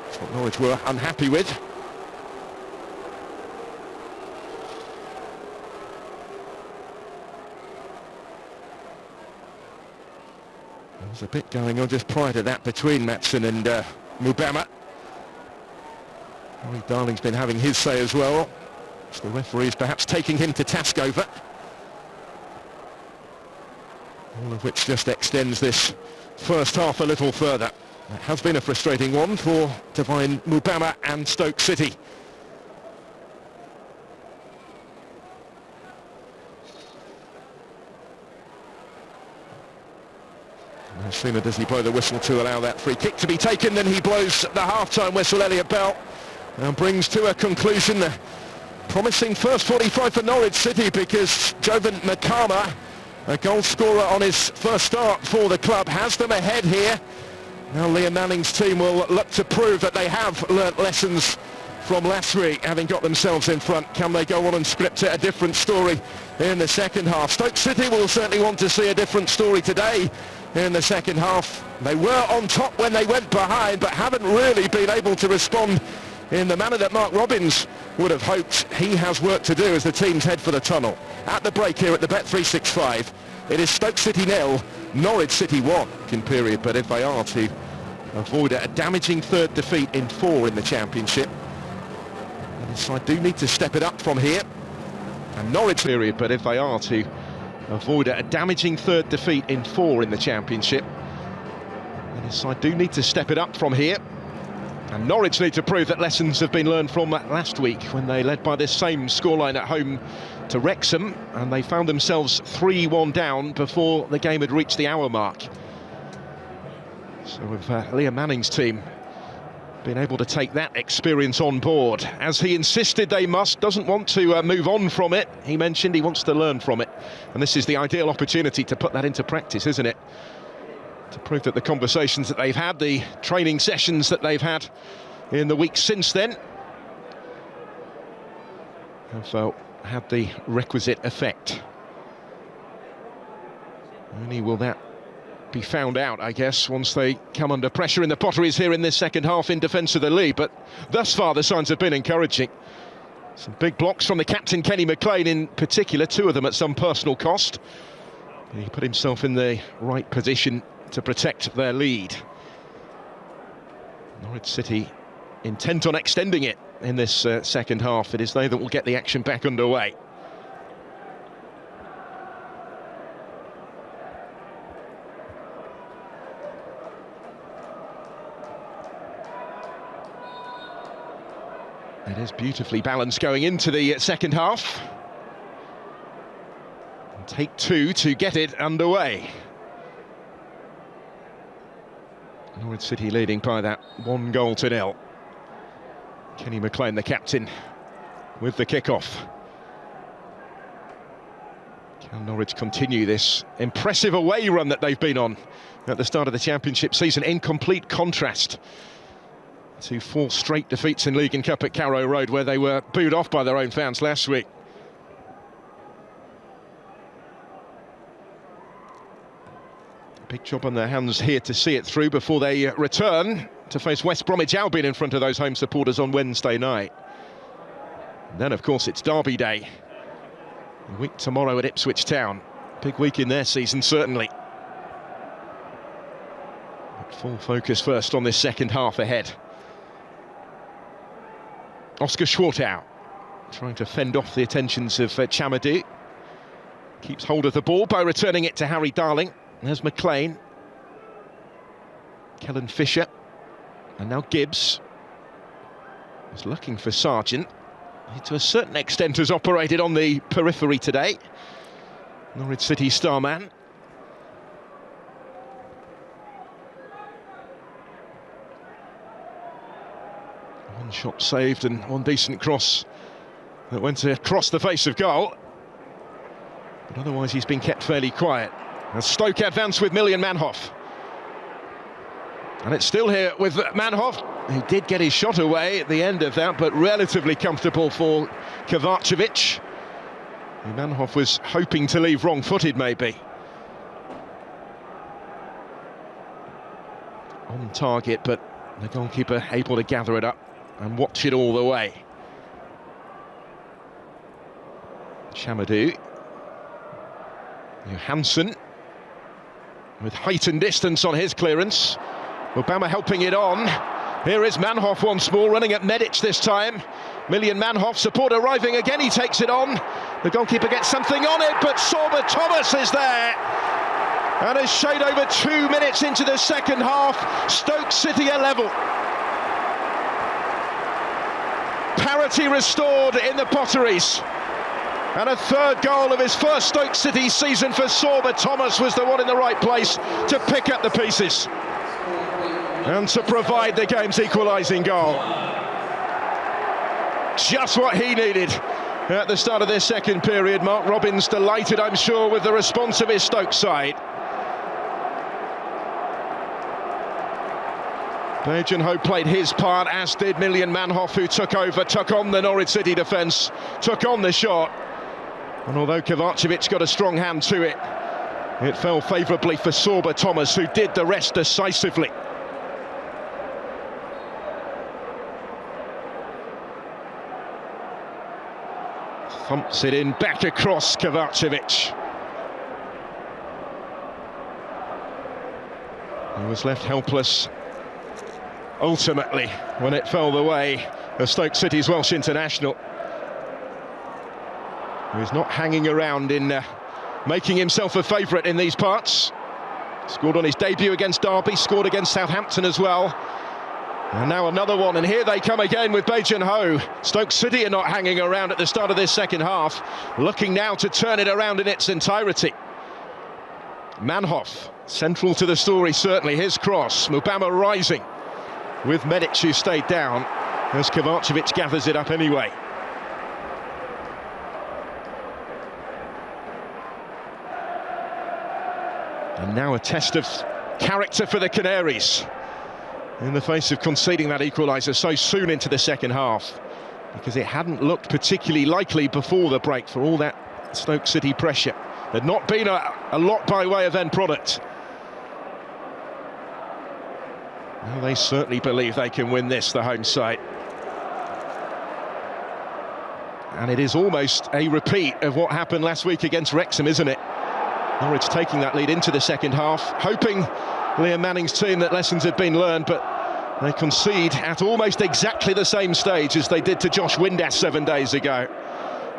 That's what Norwich were unhappy with. There was a bit going on just prior to that between Matson and Mubama. Harry Darling's been having his say as well. So the referee's perhaps taking him to task over. All of which just extends this first half a little further. It has been a frustrating one for Divine Mubama and Stoke City. No sooner does he blow the whistle to allow that free kick to be taken than he blows the half-time whistle, Elliot Bell, and brings to a conclusion the promising first 45 for Norwich City, because Jovan Makama, a goal scorer on his first start for the club, has them ahead here. Now Liam Manning's team will look to prove that they have learnt lessons from last week, having got themselves in front. Can they go on and script a different story in the second half? Stoke City will certainly want to see a different story today in the second half. They were on top when they went behind, but haven't really been able to respond in the manner that Mark Robins would have hoped. He has work to do as the teams head for the tunnel. At the break here at the Bet365, it is Stoke City 0, Norwich City 1 in period, but if they are to avoid a damaging third defeat in 4 in the Championship, this side do need to step it up from here. And Norwich period, but if they are to avoid a damaging third defeat in 4 in the Championship, this side do need to step it up from here. And Norwich need to prove that lessons have been learned from last week when they led by this same scoreline at home to Wrexham, and they found themselves 3-1 down before the game had reached the hour mark. So with Liam Manning's team been able to take that experience on board, as he insisted they must, doesn't want to move on from it. He mentioned he wants to learn from it, and this is the ideal opportunity to put that into practice, isn't it? To prove that the conversations that they've had, the training sessions that they've had in the weeks since then, have had the requisite effect. Only will that be found out, I guess, once they come under pressure in the Potteries here in this second half in defence of the lead. But thus far the signs have been encouraging. Some big blocks from the captain, Kenny McLean in particular, 2 of them at some personal cost. He put himself in the right position to protect their lead. Norwich City intent on extending it in this second half. It is they that will get the action back underway. It is beautifully balanced going into the second half. And take 2 to get it underway. Norwich City leading by that 1-0. Kenny McLean, the captain, with the kick-off. Can Norwich continue this impressive away run that they've been on at the start of the Championship season, in complete contrast to 4 straight defeats in League and Cup at Carrow Road, where they were booed off by their own fans last week? Big job on their hands here to see it through before they return to face West Bromwich Albion in front of those home supporters on Wednesday night. And then, of course, it's Derby Day. A week tomorrow at Ipswich Town. Big week in their season, certainly. But full focus first on this second half ahead. Oscar Schwartau trying to fend off the attentions of Chamadou. Keeps hold of the ball by returning it to Harry Darling. There's McLean, Kellen Fisher, and now Gibbs. He's looking for Sargent. He, to a certain extent, has operated on the periphery today. Norwich City star man. One shot saved and one decent cross that went across the face of goal. But otherwise he's been kept fairly quiet. As Stoke advance with Miljan Manhoff. And it's still here with Manhoff, who did get his shot away at the end of that, but relatively comfortable for Kovacevic. Manhoff was hoping to leave wrong-footed, maybe. On target, but the goalkeeper able to gather it up and watch it all the way. Chamadou. Johansson. With height and distance on his clearance. Obama helping it on. Here is Manhoff once more, running at Medic this time. Miljan Manhoff, support arriving again, he takes it on. The goalkeeper gets something on it, but Sorba Thomas is there. And as shade over 2 minutes into the second half, Stoke City are level. Parity restored in the Potteries. And a third goal of his first Stoke City season for Sorba Thomas was the one in the right place to pick up the pieces and to provide the game's equalising goal. Just what he needed at the start of this second period. Mark Robins delighted, I'm sure, with the response of his Stoke side. Bajan Ho played his part, as did Miljan Manhoff, who took over, took on the Norwich City defence, took on the shot. And although Kovacevic got a strong hand to it, It fell favourably for Sorba Thomas, who did the rest decisively. Thumps it in, back across Kovacevic. He was left helpless ultimately when it fell the way of Stoke City's Welsh international, who is not hanging around in making himself a favourite in these parts. Scored on his debut against Derby, scored against Southampton as well. And now another one, and here they come again with Bajan Ho. Stoke City are not hanging around at the start of this second half, looking now to turn it around in its entirety. Manhoff, central to the story certainly, his cross. Mubama rising, with Medic who stayed down, as Kovacevic gathers it up anyway. And now a test of character for the Canaries, in the face of conceding that equaliser so soon into the second half, because it hadn't looked particularly likely before the break for all that Stoke City pressure. There'd not been a lot by way of end product. Well, they certainly believe they can win this, the home side. And it is almost a repeat of what happened last week against Wrexham, isn't it? Norwich taking that lead into the second half, hoping Liam Manning's team that lessons had been learned, but they concede at almost exactly the same stage as they did to Josh Windass 7 days ago.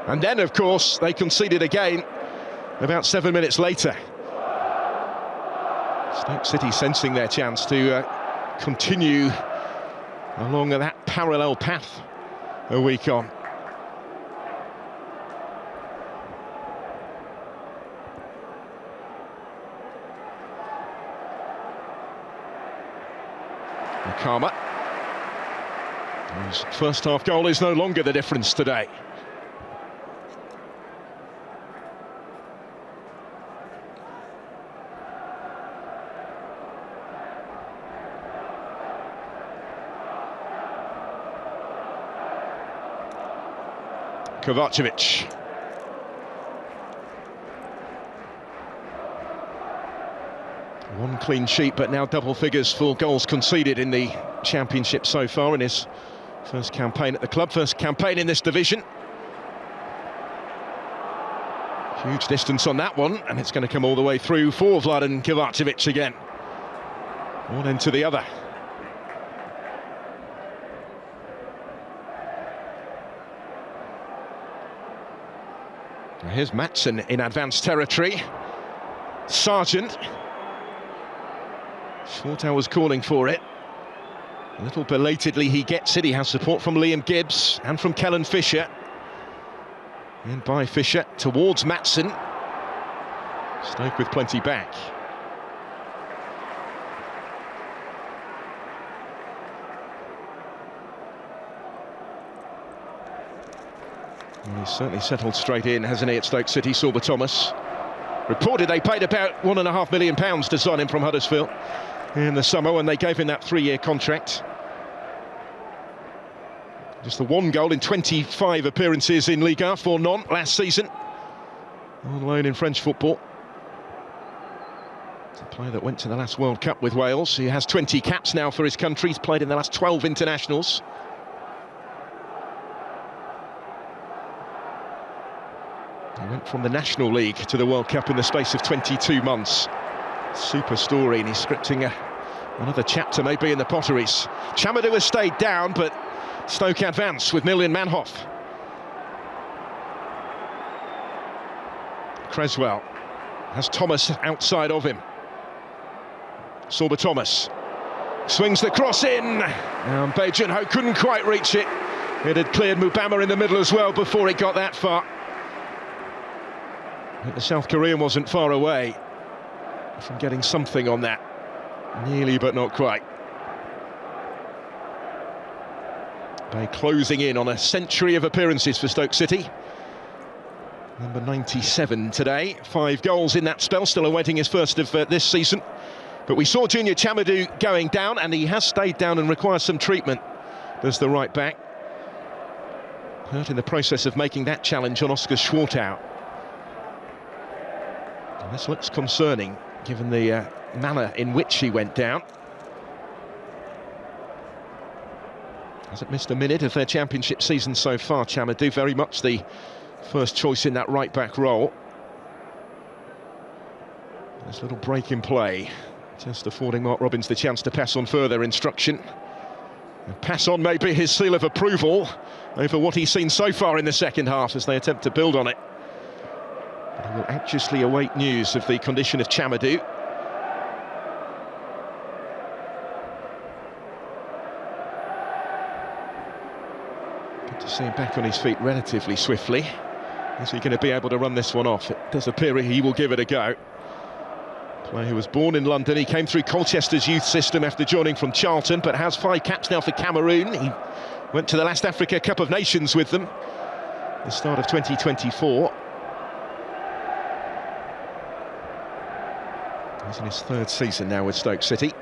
And then, of course, they conceded again about 7 minutes later. Stoke City sensing their chance to continue along that parallel path a week on. Nakama, whose first half goal is no longer the difference today. Kovacevic. One clean sheet, but now double figures for goals conceded in the Championship so far in his first campaign at the club, first campaign in this division. Huge distance on that one, and it's going to come all the way through for Vladan Kovacevic again. One end to the other. Now here's Matson in advanced territory. Sargent. Shorthour was calling for it. A little belatedly he gets it. He has support from Liam Gibbs and from Kellen Fisher. In by Fisher towards Matson. Stoke with plenty back. Well, he's certainly settled straight in, hasn't he, at Stoke City, Sorba Thomas. Reported they paid about £1.5 million to sign him from Huddersfield in the summer when they gave him that 3-year contract. Just the one goal in 25 appearances in Ligue 1 for Nantes last season. On loan in French football. It's a player that went to the last World Cup with Wales. He has 20 caps now for his country. He's played in the last 12 internationals. He went from the National League to the World Cup in the space of 22 months. Super story, and he's scripting another chapter maybe in the Potteries. Chamadou has stayed down, but Stoke advance with Miljan Manhoff. Creswell has Thomas outside of him. Sorba Thomas swings the cross in. Bajan Ho couldn't quite reach it. It had cleared Mubama in the middle as well before it got that far. But the South Korean wasn't far away from getting something on that. Nearly, but not quite. By closing in on a century of appearances for Stoke City. Number 97 today. 5 goals in that spell, still awaiting his first of this season. But we saw Junior Chamadou going down, and he has stayed down and requires some treatment. There's the right back. Hurt in the process of making that challenge on Oscar Schwartau. This looks concerning, given the manner in which he went down. Hasn't missed a minute of their championship season so far, Chamadou, very much the first choice in that right-back role. There's a little break in play, just affording Mark Robins the chance to pass on further instruction. And pass on may be his seal of approval over what he's seen so far in the second half as they attempt to build on it. But he will anxiously await news of the condition of Chamadou. Good to see him back on his feet relatively swiftly. Is he going to be able to run this one off? It does appear he will give it a go. Player who was born in London, he came through Colchester's youth system after joining from Charlton, but has 5 caps now for Cameroon. He went to the last Africa Cup of Nations with them at the start of 2024. He's in his 3rd season now with Stoke City.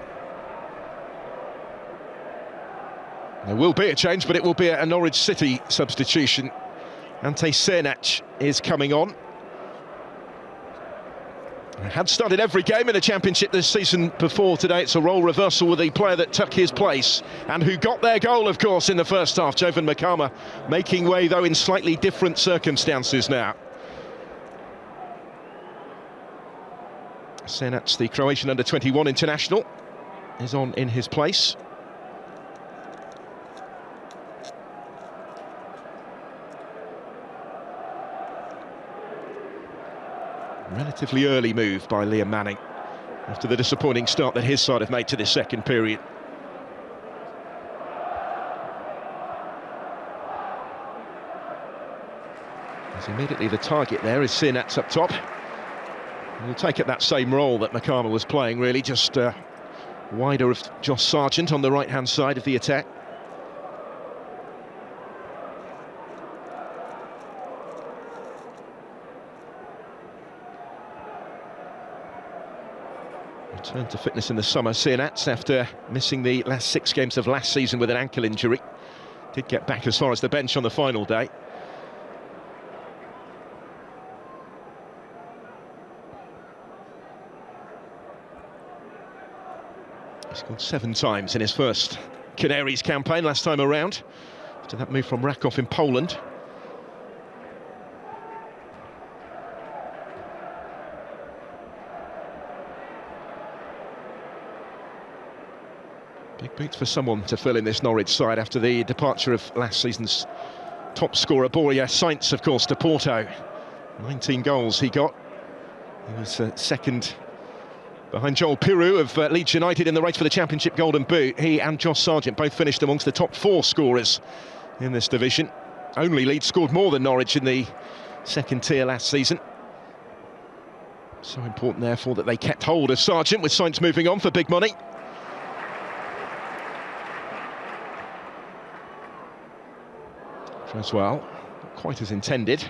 There will be a change, but it will be a Norwich City substitution. Ante Sernac is coming on. Had started every game in the Championship this season before. Today it's a role reversal with the player that took his place and who got their goal, of course, in the first half. Jovan Makama making way, though, in slightly different circumstances now. Sernac, the Croatian under-21 international, is on in his place. Relatively early move by Liam Manning after the disappointing start that his side have made to this second period. As immediately the target there is Sernac up top. He'll take up that same role that Makama was playing, really, just wider of Josh Sargent on the right-hand side of the attack. Returned to fitness in the summer, Sernac, after missing the last 6 games of last season with an ankle injury. Did get back as far as the bench on the final day. He scored 7 times in his first Canaries campaign last time around, after that move from Raków in Poland. Big boots for someone to fill in this Norwich side after the departure of last season's top scorer, Borja Sainz, of course, to Porto. 19 goals he got. He was second behind Joel Pirou of Leeds United in the race for the Championship Golden Boot. He and Josh Sargent both finished amongst the top 4 scorers in this division. Only Leeds scored more than Norwich in the second tier last season. So important, therefore, that they kept hold of Sargent, with Sainz moving on for big money. Creswell, not quite as intended.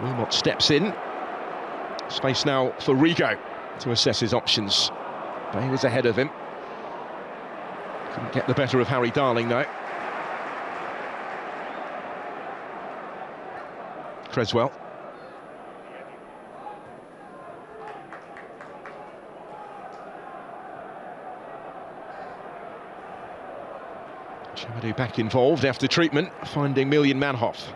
Wilmot steps in. Space now for Rigo to assess his options. But he was ahead of him. Couldn't get the better of Harry Darling, though. Creswell. Chamadou back involved after treatment, finding Miljan Manhoff.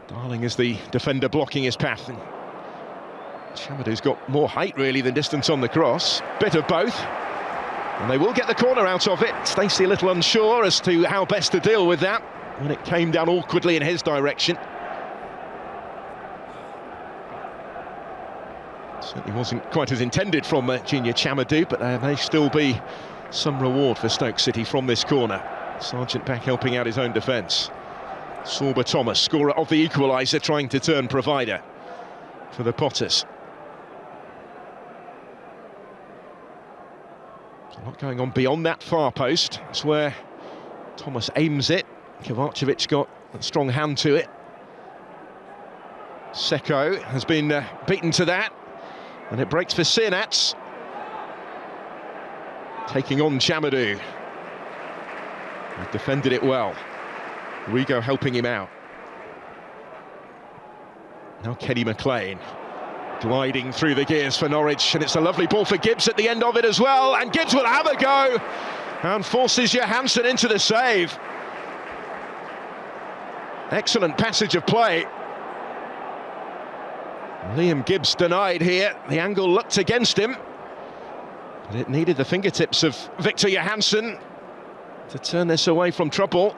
Darling is the defender blocking his path. And Chamadou's got more height, really, than distance on the cross. Bit of both. And they will get the corner out of it. Stacey a little unsure as to how best to deal with that when it came down awkwardly in his direction. Certainly wasn't quite as intended from Junior Chamadou, but there may still be some reward for Stoke City from this corner. Sargent back helping out his own defence. Sorba Thomas, scorer of the equaliser, trying to turn provider for the Potters. A lot going on beyond that far post. That's where Thomas aims it. Kovacevic got a strong hand to it. Seko has been beaten to that, and it breaks for Sernac. Taking on Chamadou. He defended it well. Rigo helping him out. Now Kenny McLean. gliding through the gears for Norwich, and it's a lovely ball for Gibbs at the end of it as well, and Gibbs will have a go and forces Johansson into the save. Excellent passage of play. Liam Gibbs denied here. The angle looked against him, but it needed the fingertips of Victor Johansson to turn this away from trouble.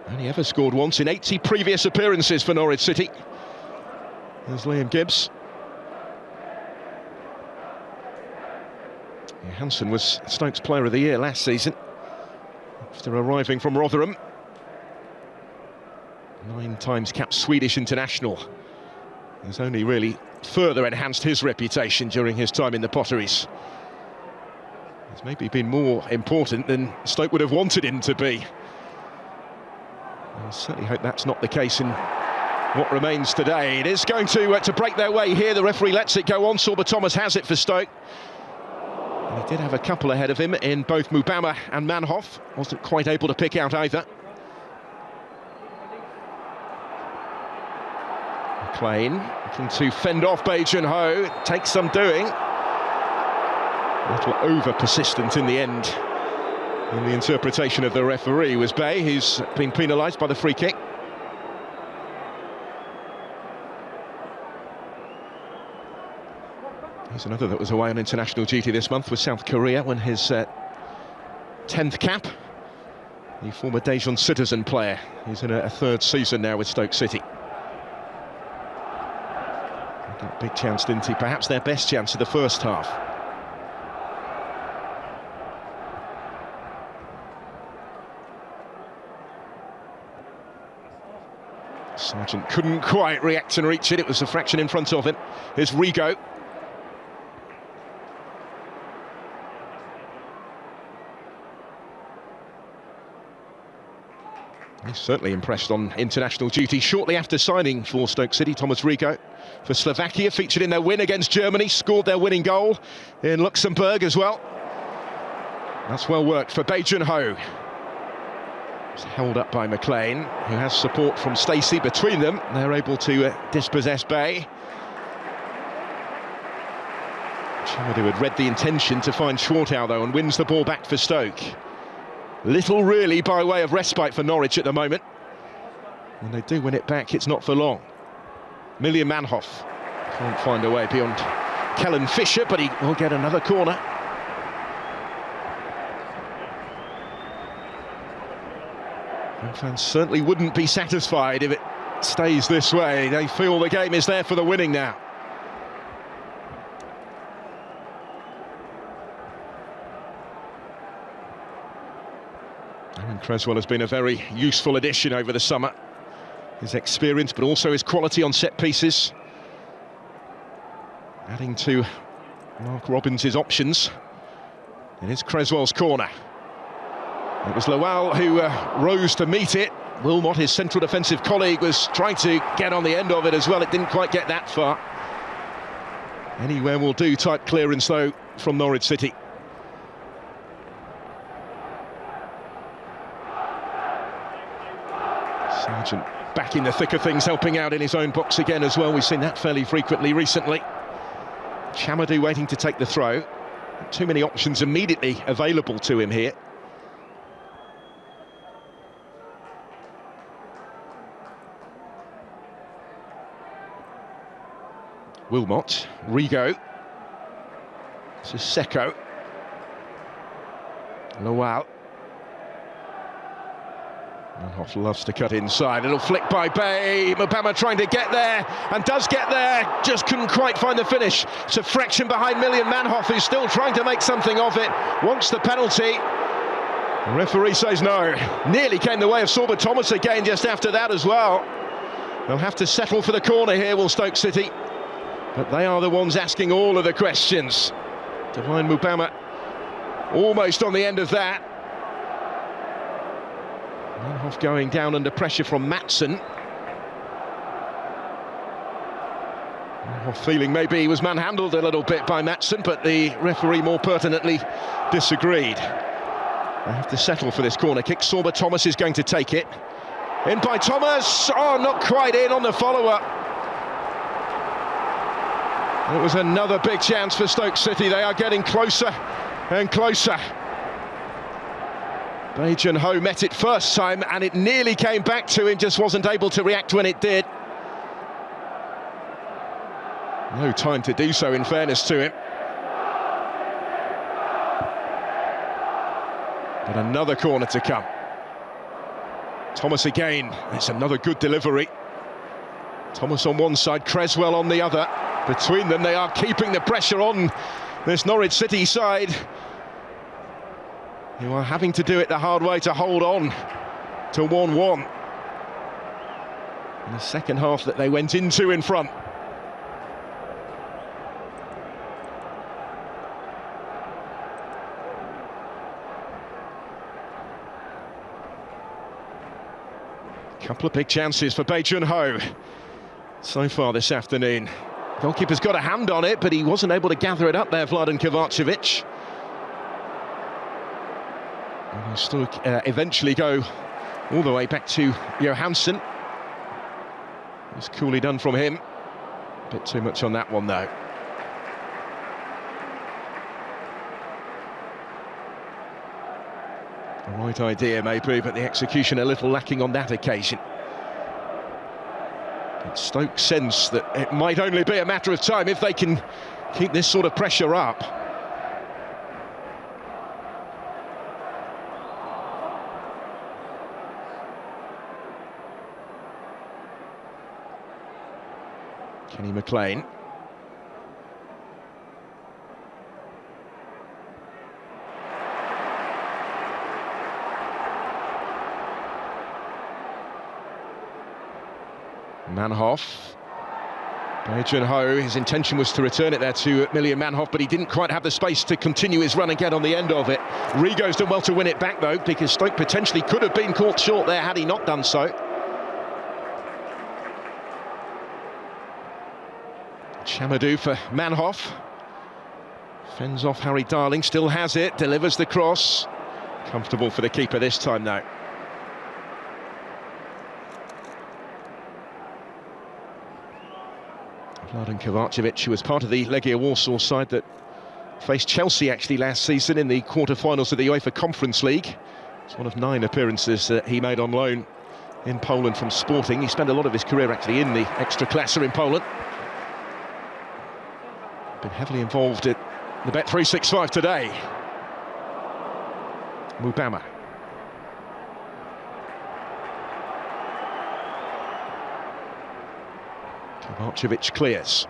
Only ever scored once in 80 previous appearances for Norwich City. There's Liam Gibbs. Johansson was Stoke's Player of the Year last season after arriving from Rotherham. 9 times capped Swedish international. Has only really further enhanced his reputation during his time in the Potteries. He's maybe been more important than Stoke would have wanted him to be. I certainly hope that's not the case in what remains today. It is going to break their way here. The referee lets it go on. Sorba Thomas has it for Stoke. And he did have a couple ahead of him in both Mubama and Manhoff. Wasn't quite able to pick out either. McLean looking to fend off Bae Jun-ho. Takes some doing. A little over-persistent in the end. In the interpretation of the referee was Bae, who's been penalised by the free kick. Here's another that was away on international duty this month with South Korea, when his 10th cap. The former Daejeon Citizen player. He's in a third season now with Stoke City. Got a big chance, didn't he? Perhaps their best chance of the first half. Sargent couldn't quite react and reach it. It was a fraction in front of him. Here's Rigo. He's certainly impressed on international duty. Shortly after signing for Stoke City, Thomas Rigo for Slovakia, featured in their win against Germany, scored their winning goal in Luxembourg as well. That's well worked for Bae Jun-ho. It's held up by McLean, who has support from Stacey between them. They're able to dispossess Bae. Chamadu had read the intention to find Schwartau though, and wins the ball back for Stoke. Little really by way of respite for Norwich at the moment. When they do win it back, it's not for long. Million Manhoff can't find a way beyond Kellen Fisher, but he will get another corner. Home fans certainly wouldn't be satisfied if it stays this way. They feel the game is there for the winning now. Aaron Creswell has been a very useful addition over the summer. His experience, but also his quality on set pieces, adding to Mark Robbins' options. It is Creswell's corner. It was Lowell who rose to meet it. Wilmot, his central defensive colleague, was trying to get on the end of it as well. It didn't quite get that far. Anywhere will do type clearance though from Norwich City. Sargent back in the thick of things, helping out in his own box again as well. We've seen that fairly frequently recently. Chamadu waiting to take the throw. Too many options immediately available to him here. Wilmot, Rigo, this is Seko, Lowell. Manhoff loves to cut inside. Little flick by Bae. Mubama trying to get there, and does get there. Just couldn't quite find the finish. It's a fraction behind Million Manhoff, who's still trying to make something of it. Wants the penalty. The referee says no. Nearly came the way of Sorba Thomas again just after that as well. They'll have to settle for the corner here, will Stoke City. But they are the ones asking all of the questions. Divine Mubama almost on the end of that. Manhoff going down under pressure from Maatsen. Manhoff feeling maybe he was manhandled a little bit by Maatsen, but the referee more pertinently disagreed. They have to settle for this corner kick. Sorba Thomas is going to take it. In by Thomas. Oh, not quite in on the follow-up. It was another big chance for Stoke City. They are getting closer and closer. Bae Jun-ho met it first time and it nearly came back to him, just wasn't able to react when it did. No time to do so, in fairness to him. But another corner to come. Thomas again, it's another good delivery. Thomas on one side, Creswell on the other. Between them, they are keeping the pressure on this Norwich City side. You are having to do it the hard way to hold on to 1-1. In the second half that they went into in front. Couple of big chances for Bae Jun-ho so far this afternoon. Goalkeeper's got a hand on it, but he wasn't able to gather it up there, Vladan Kovacevic. And he'll still eventually go all the way back to Johansson. It was coolly done from him. A bit too much on that one, though. The right idea, maybe, but the execution a little lacking on that occasion. But Stoke sense that it might only be a matter of time if they can keep this sort of pressure up. Kenny McLean. Manhoff. Bae Jun-ho, his intention was to return it there to Miljan Manhoff, but he didn't quite have the space to continue his run and get on the end of it. Rigo's done well to win it back, though, because Stoke potentially could have been caught short there had he not done so. Chamadou for Manhoff. Fends off Harry Darling, still has it, delivers the cross. Comfortable for the keeper this time, though. Vladan Kovacevic, who was part of the Legia Warsaw side that faced Chelsea actually last season in the quarter-finals of the UEFA Conference League. It's one of 9 appearances that he made on loan in Poland from Sporting. He spent a lot of his career actually in the Ekstraklasa in Poland. Been heavily involved at the Bet365 today. Mubama. Kovacevic clears.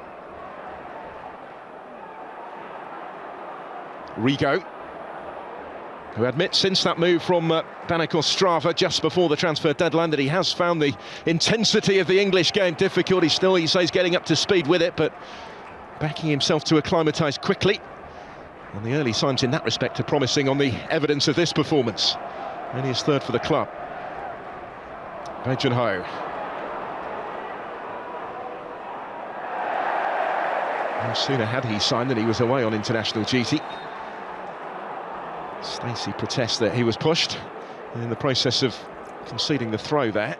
Rigo, who admits since that move from Banach Ostrava just before the transfer deadline that he has found the intensity of the English game difficult. He's still, he says, getting up to speed with it, but backing himself to acclimatise quickly. And the early signs in that respect are promising on the evidence of this performance. Only his third for the club. Bae Jun-ho. No sooner had he signed than he was away on international duty. Stacey protests that he was pushed in the process of conceding the throw there.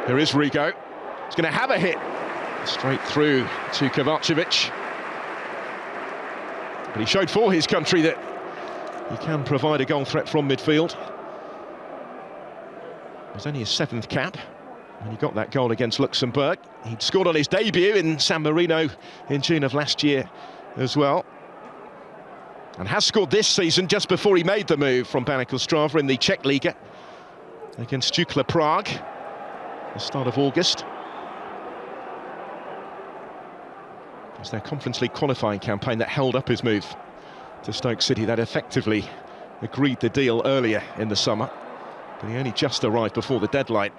Here is Rigo. He's going to have a hit straight through to Kovacevic. But he showed for his country that he can provide a goal threat from midfield. It was only his 7th cap when he got that goal against Luxembourg. He'd scored on his debut in San Marino in June of last year as well. And has scored this season just before he made the move from Banach Ostrava in the Czech Liga against Dukla Prague at the start of August. It was their Conference League qualifying campaign that held up his move to Stoke City. That effectively agreed the deal earlier in the summer, but he only just arrived before the deadline.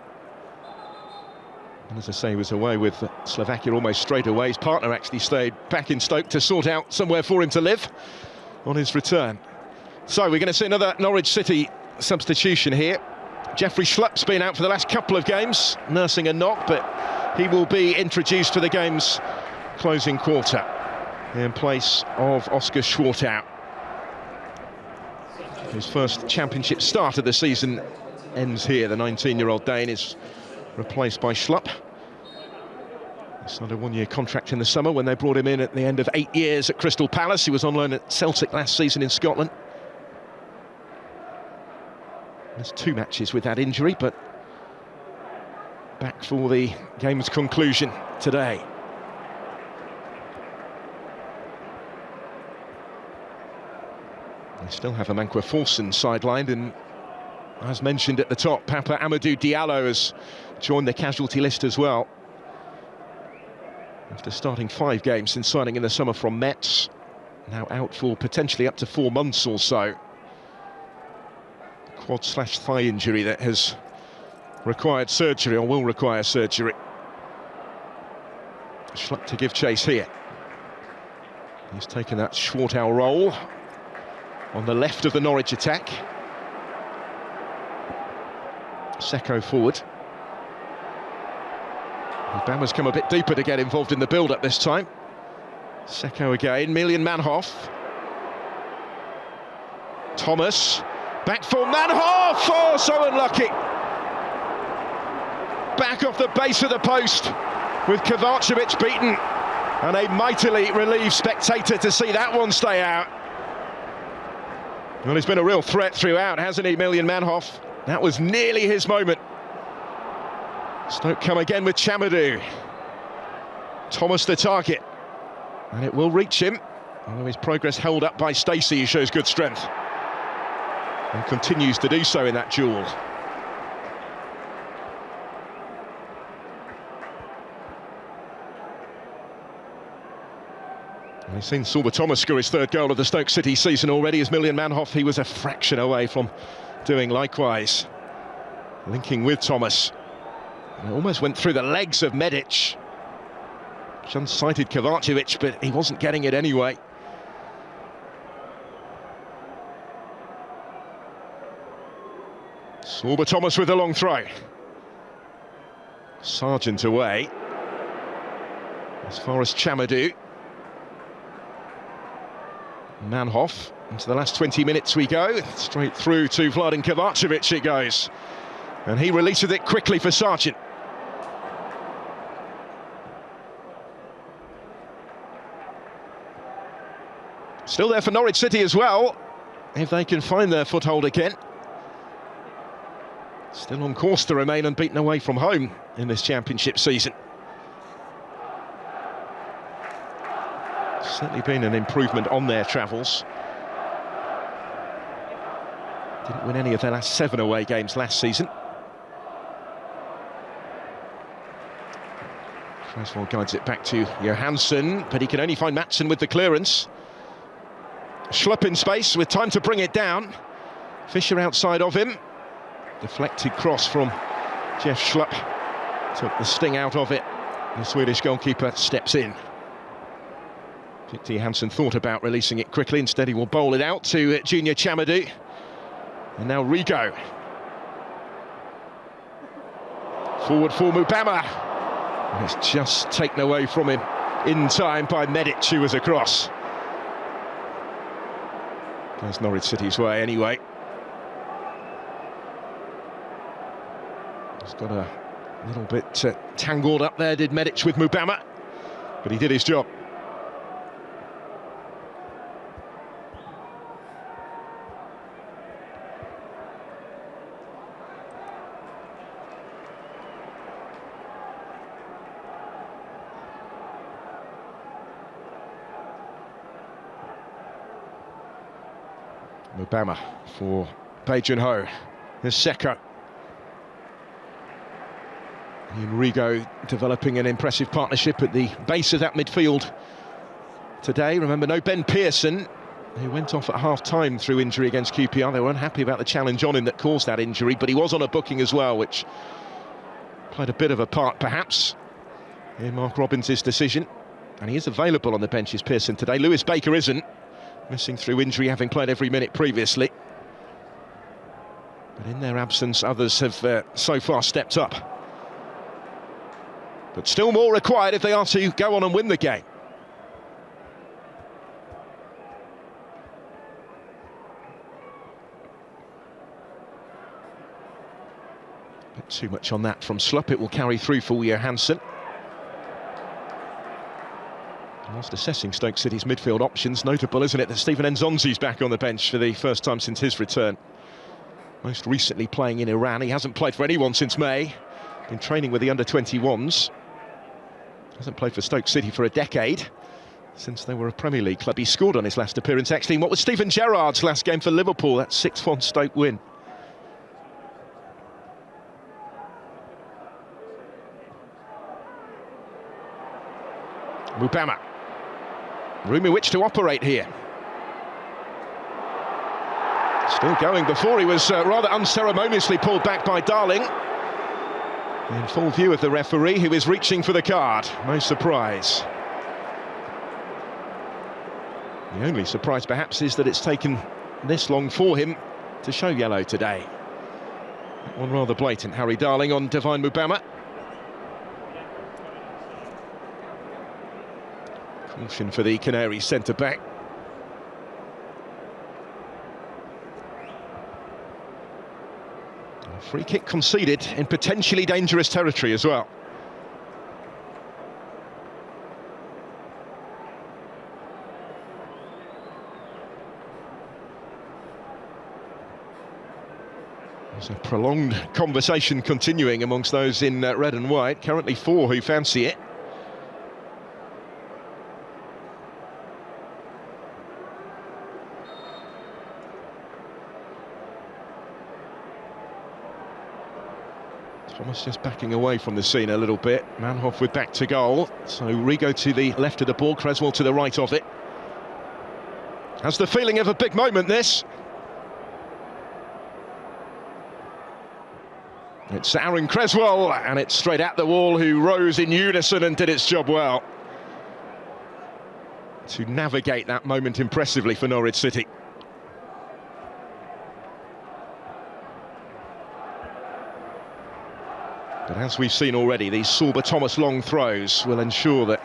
And as I say, he was away with Slovakia almost straight away. His partner actually stayed back in Stoke to sort out somewhere for him to live on his return. So we're going to see another Norwich City substitution here. Jeffrey Schlupp's been out for the last couple of games, nursing a knock, but he will be introduced for the game's closing quarter in place of Oscar Schwartau. His first championship start of the season ends here. The 19-year-old Dane is replaced by Schlupp. He signed a one-year contract in the summer when they brought him in at the end of 8 years at Crystal Palace. He was on loan at Celtic last season in Scotland. There's 2 matches with that injury, but back for the game's conclusion today. They still have Amankwa Forson sidelined, and as mentioned at the top, Papa Amadou Diallo has joined the casualty list as well. After starting 5 games since signing in the summer from Metz, now out for potentially up to 4 months or so. Quad/thigh injury that has required surgery, or will require surgery. Schlupp to give chase here. He's taken that Schwartau role on the left of the Norwich attack. Secco forward. Bama's come a bit deeper to get involved in the build-up this time. Secco again, Milian Manhoff. Thomas, back for Manhoff! Oh, so unlucky. Back off the base of the post with Kovacevic beaten. And a mightily relieved spectator to see that one stay out. Well, he's been a real threat throughout, hasn't he, Milian Manhoff? That was nearly his moment. Stoke come again with Chamadou. Thomas the target. And it will reach him. Although his progress held up by Stacey, he shows good strength. And continues to do so in that duel. We've seen Sorba Thomas score his 3rd goal of the Stoke City season already. As Milian Manhoff, he was a fraction away from doing likewise. Linking with Thomas. And it almost went through the legs of Medic. Unsighted Kovacevic, but he wasn't getting it anyway. Sorba Thomas with a long throw. Sargent away. As far as Chamadou. Manhoff, into the last 20 minutes we go, straight through to Vladan Kovacevic it goes, and he releases it quickly for Sargent. Still there for Norwich City as well, if they can find their foothold again. Still on course to remain unbeaten away from home in this championship season. Certainly been an improvement on their travels. Didn't win any of their last 7 away games last season. Creswell guides it back to Johansson, but he can only find Maatsen with the clearance. Schlupp in space with time to bring it down. Fisher outside of him. Deflected cross from Jeff Schlupp. Took the sting out of it. The Swedish goalkeeper steps in. Victor Johansson thought about releasing it quickly. Instead, he will bowl it out to Junior Chamadou. And now Rigo. Forward for Mubama. And it's just taken away from him in time by Medic, who was across. Goes Norwich City's way anyway. He's got a little bit tangled up there, did Medic with Mubama. But he did his job. Mubama for Bae Jun-ho. There's Secco. Rigo developing an impressive partnership at the base of that midfield today. Remember, no Ben Pearson, who went off at half-time through injury against QPR. They were unhappy about the challenge on him that caused that injury, but he was on a booking as well, which played a bit of a part, perhaps, in Mark Robbins' decision. And he is available on the bench, is Pearson, today. Lewis Baker isn't. Missing through injury, having played every minute previously. But in their absence, others have so far stepped up. But still more required if they are to go on and win the game. Not too much on that from Slupp. It will carry through for Johansson. Whilst assessing Stoke City's midfield options, notable, isn't it, that Stephen Nzonzi's back on the bench for the first time since his return. Most recently playing in Iran. He hasn't played for anyone since May. Been training with the under-21s. Hasn't played for Stoke City for a decade, since they were a Premier League club. He scored on his last appearance, actually, in what was Stephen Gerrard's last game for Liverpool, that 6-1 Stoke win. Mubama. Room in which to operate here. Still going before he was rather unceremoniously pulled back by Darling. In full view of the referee, who is reaching for the card. No surprise. The only surprise perhaps is that it's taken this long for him to show yellow today. That one rather blatant. Harry Darling on Divine Mubama. Caution for the Canaries centre-back. A free kick conceded in potentially dangerous territory as well. There's a prolonged conversation continuing amongst those in red and white. Currently 4 who fancy it. Thomas just backing away from the scene a little bit. Manhoff with back to goal. So Rigo to the left of the ball, Creswell to the right of it. Has the feeling of a big moment, this. It's Aaron Creswell, and it's straight at the wall, who rose in unison and did its job well to navigate that moment impressively for Norwich City. But as we've seen already, these Sorba Thomas long throws will ensure that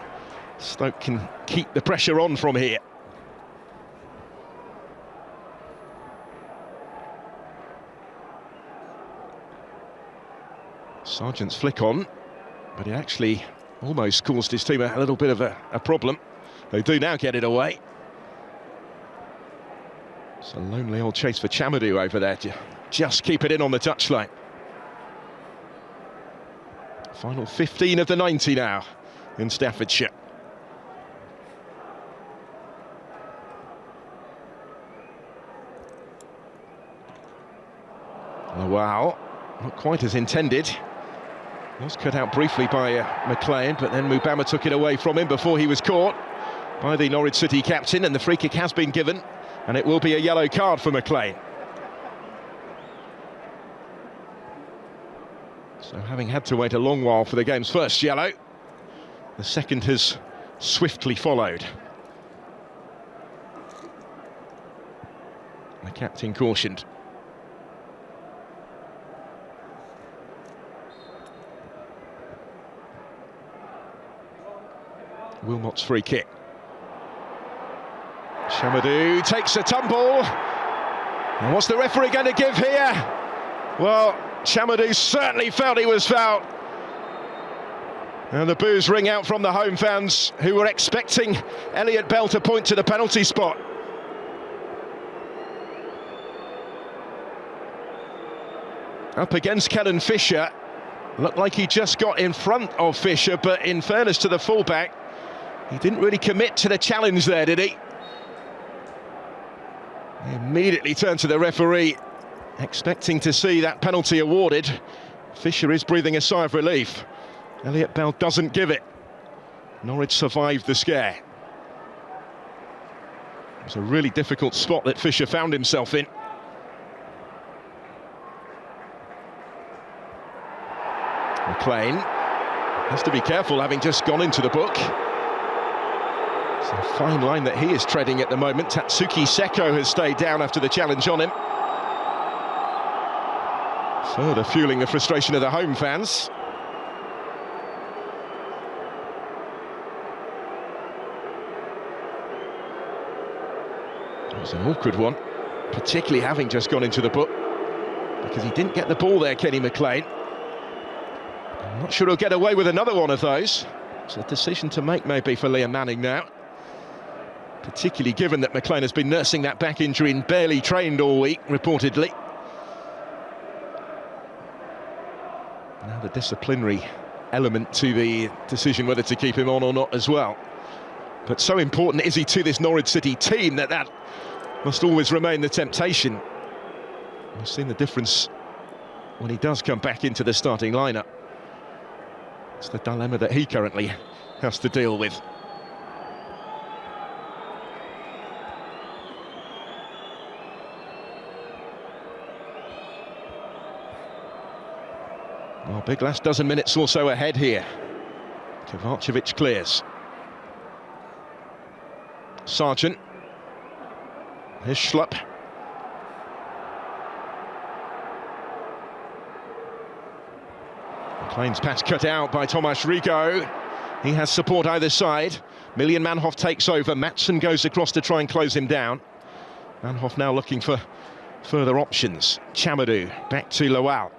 Stoke can keep the pressure on from here. Sargent's flick on, but it actually almost caused his team a little bit of a problem. They do now get it away. It's a lonely old chase for Chamadou over there to just keep it in on the touchline. Final 15 of the 90 now in Staffordshire. Oh, wow, not quite as intended. Was cut out briefly by McLean, but then Mubama took it away from him before he was caught by the Norwich City captain, and the free kick has been given, and it will be a yellow card for McLean. So having had to wait a long while for the game's first yellow, the second has swiftly followed. The captain cautioned. Wilmot's free kick. Chamadou takes a tumble. And what's the referee going to give here? Well, Chamadou certainly felt he was fouled. And the boos ring out from the home fans, who were expecting Elliot Bell to point to the penalty spot. Up against Kellen Fisher. Looked like he just got in front of Fisher, but in fairness to the fullback, he didn't really commit to the challenge there, did he? He immediately turned to the referee, expecting to see that penalty awarded. Fisher is breathing a sigh of relief. Elliot Bell doesn't give it. Norwich survived the scare. It was a really difficult spot that Fisher found himself in. McLean has to be careful, having just gone into the book. It's a fine line that he is treading at the moment. Tatsuki Seko has stayed down after the challenge on him. Further fueling the frustration of the home fans. It was an awkward one, particularly having just gone into the book, because he didn't get the ball there, Kenny McLean. I'm not sure he'll get away with another one of those. It's a decision to make maybe for Liam Manning now. Particularly given that McLean has been nursing that back injury and barely trained all week, reportedly. Now the disciplinary element to the decision whether to keep him on or not as well. But so important is he to this Norwich City team that must always remain the temptation. We've seen the difference when he does come back into the starting lineup. It's the dilemma that he currently has to deal with. Well, big last dozen minutes or so ahead here. Kovacevic clears. Sargent. Here's Schlupp. McLean's pass cut out by Tomáš Rigo. He has support either side. Miljan Manhoff takes over. Maatsen goes across to try and close him down. Manhoff now looking for further options. Chamadou back to Lowell.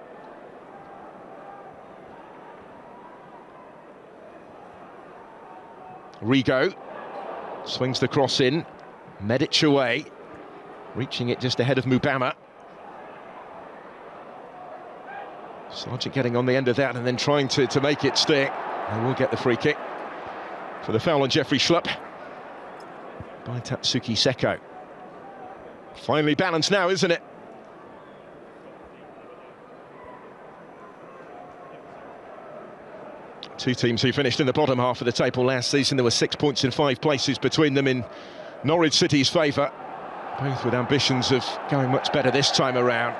Rigo swings the cross in. Medic away, reaching it just ahead of Mubama. Sargent getting on the end of that and then trying to make it stick. And we'll get the free kick for the foul on Jeffrey Schlupp by Tatsuki Seko. Finally balanced now, isn't it? Two teams who finished in the bottom half of the table last season. There were 6 points in 5 places between them in Norwich City's favour. Both with ambitions of going much better this time around.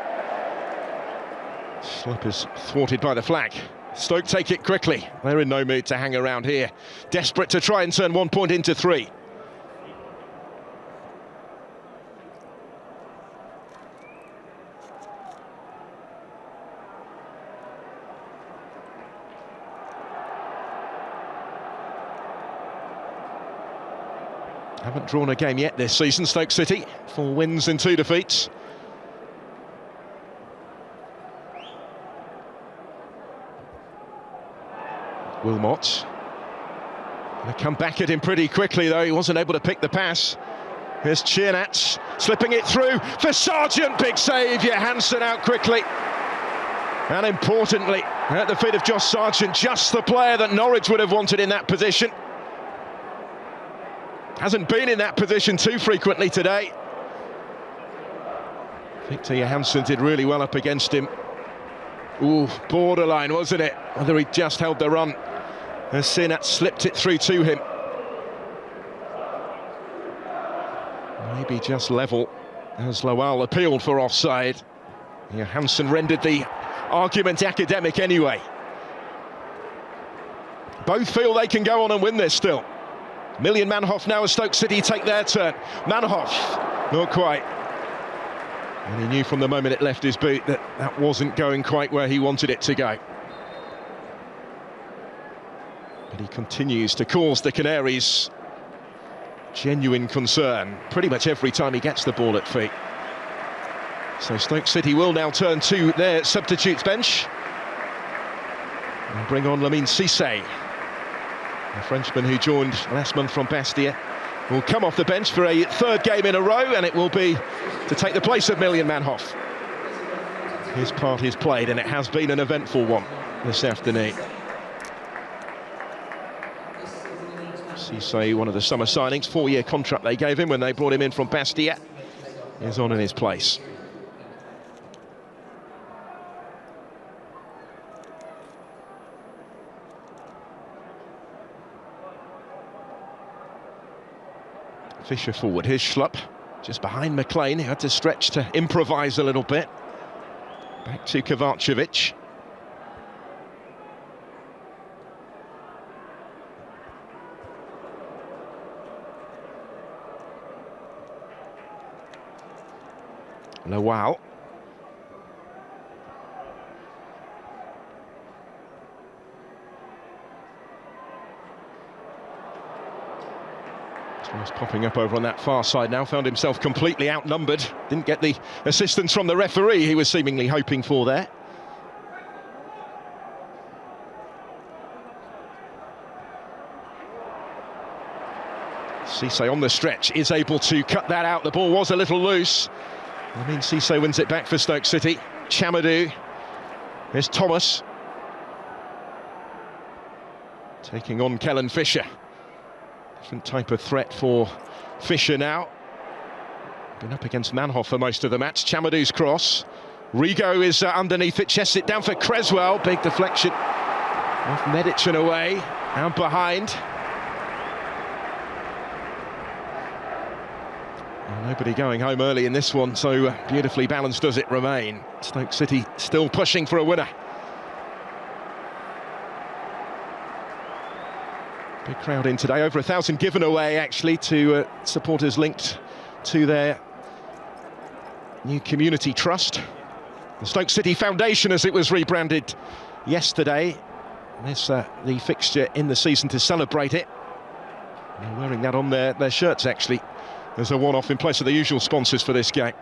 Schlupp is thwarted by the flag. Stoke take it quickly. They're in no mood to hang around here. Desperate to try and turn 1 point into 3. Haven't drawn a game yet this season, Stoke City. 4 wins and 2 defeats. Wilmot. Going to come back at him pretty quickly, though. He wasn't able to pick the pass. Here's Ciernat slipping it through for Sargent. Big save, Johansson out quickly. And importantly, at the feet of Josh Sargent, just the player that Norwich would have wanted in that position. Hasn't been in that position too frequently today. Victor Johansson did really well up against him. Ooh, borderline, wasn't it? Whether he just held the run. As Ciernat slipped it through to him. Maybe just level, as Lowell appealed for offside. Johansson rendered the argument academic anyway. Both feel they can go on and win this still. Miljan Manhoff now as Stoke City take their turn. Manhoff, not quite. And he knew from the moment it left his boot that that wasn't going quite where he wanted it to go. But he continues to cause the Canaries genuine concern pretty much every time he gets the ball at feet. So Stoke City will now turn to their substitutes bench and bring on Lamine Cissé. The Frenchman who joined last month from Bastia will come off the bench for a 3rd game in a row, and it will be to take the place of Miljan Manhoff. His part is played, and it has been an eventful one this afternoon. Cissé, one of the summer signings, 4-year contract they gave him when they brought him in from Bastia, is on in his place. Fisher forward, here's Schlupp, just behind McLean, who had to stretch to improvise a little bit. Back to Kovacevic. Lowell. Was popping up over on that far side now, found himself completely outnumbered. Didn't get the assistance from the referee he was seemingly hoping for there. Cisse on the stretch is able to cut that out. The ball was a little loose. I mean, Cisse wins it back for Stoke City. Chamadou. Here's Thomas. Taking on Kellen Fisher. Different type of threat for Fisher now. Been up against Manhoff for most of the match. Chamadou's cross. Rigo is underneath it, chests it down for Creswell. Big deflection off Medic and away. Out behind. Well, nobody going home early in this one, so beautifully balanced does it remain. Stoke City still pushing for a winner. Big crowd in today, over 1,000 given away actually to supporters linked to their new community trust. The Stoke City Foundation, as it was rebranded yesterday. There's the fixture in the season to celebrate it. They're wearing that on their shirts actually. There's a one-off in place of the usual sponsors for this game.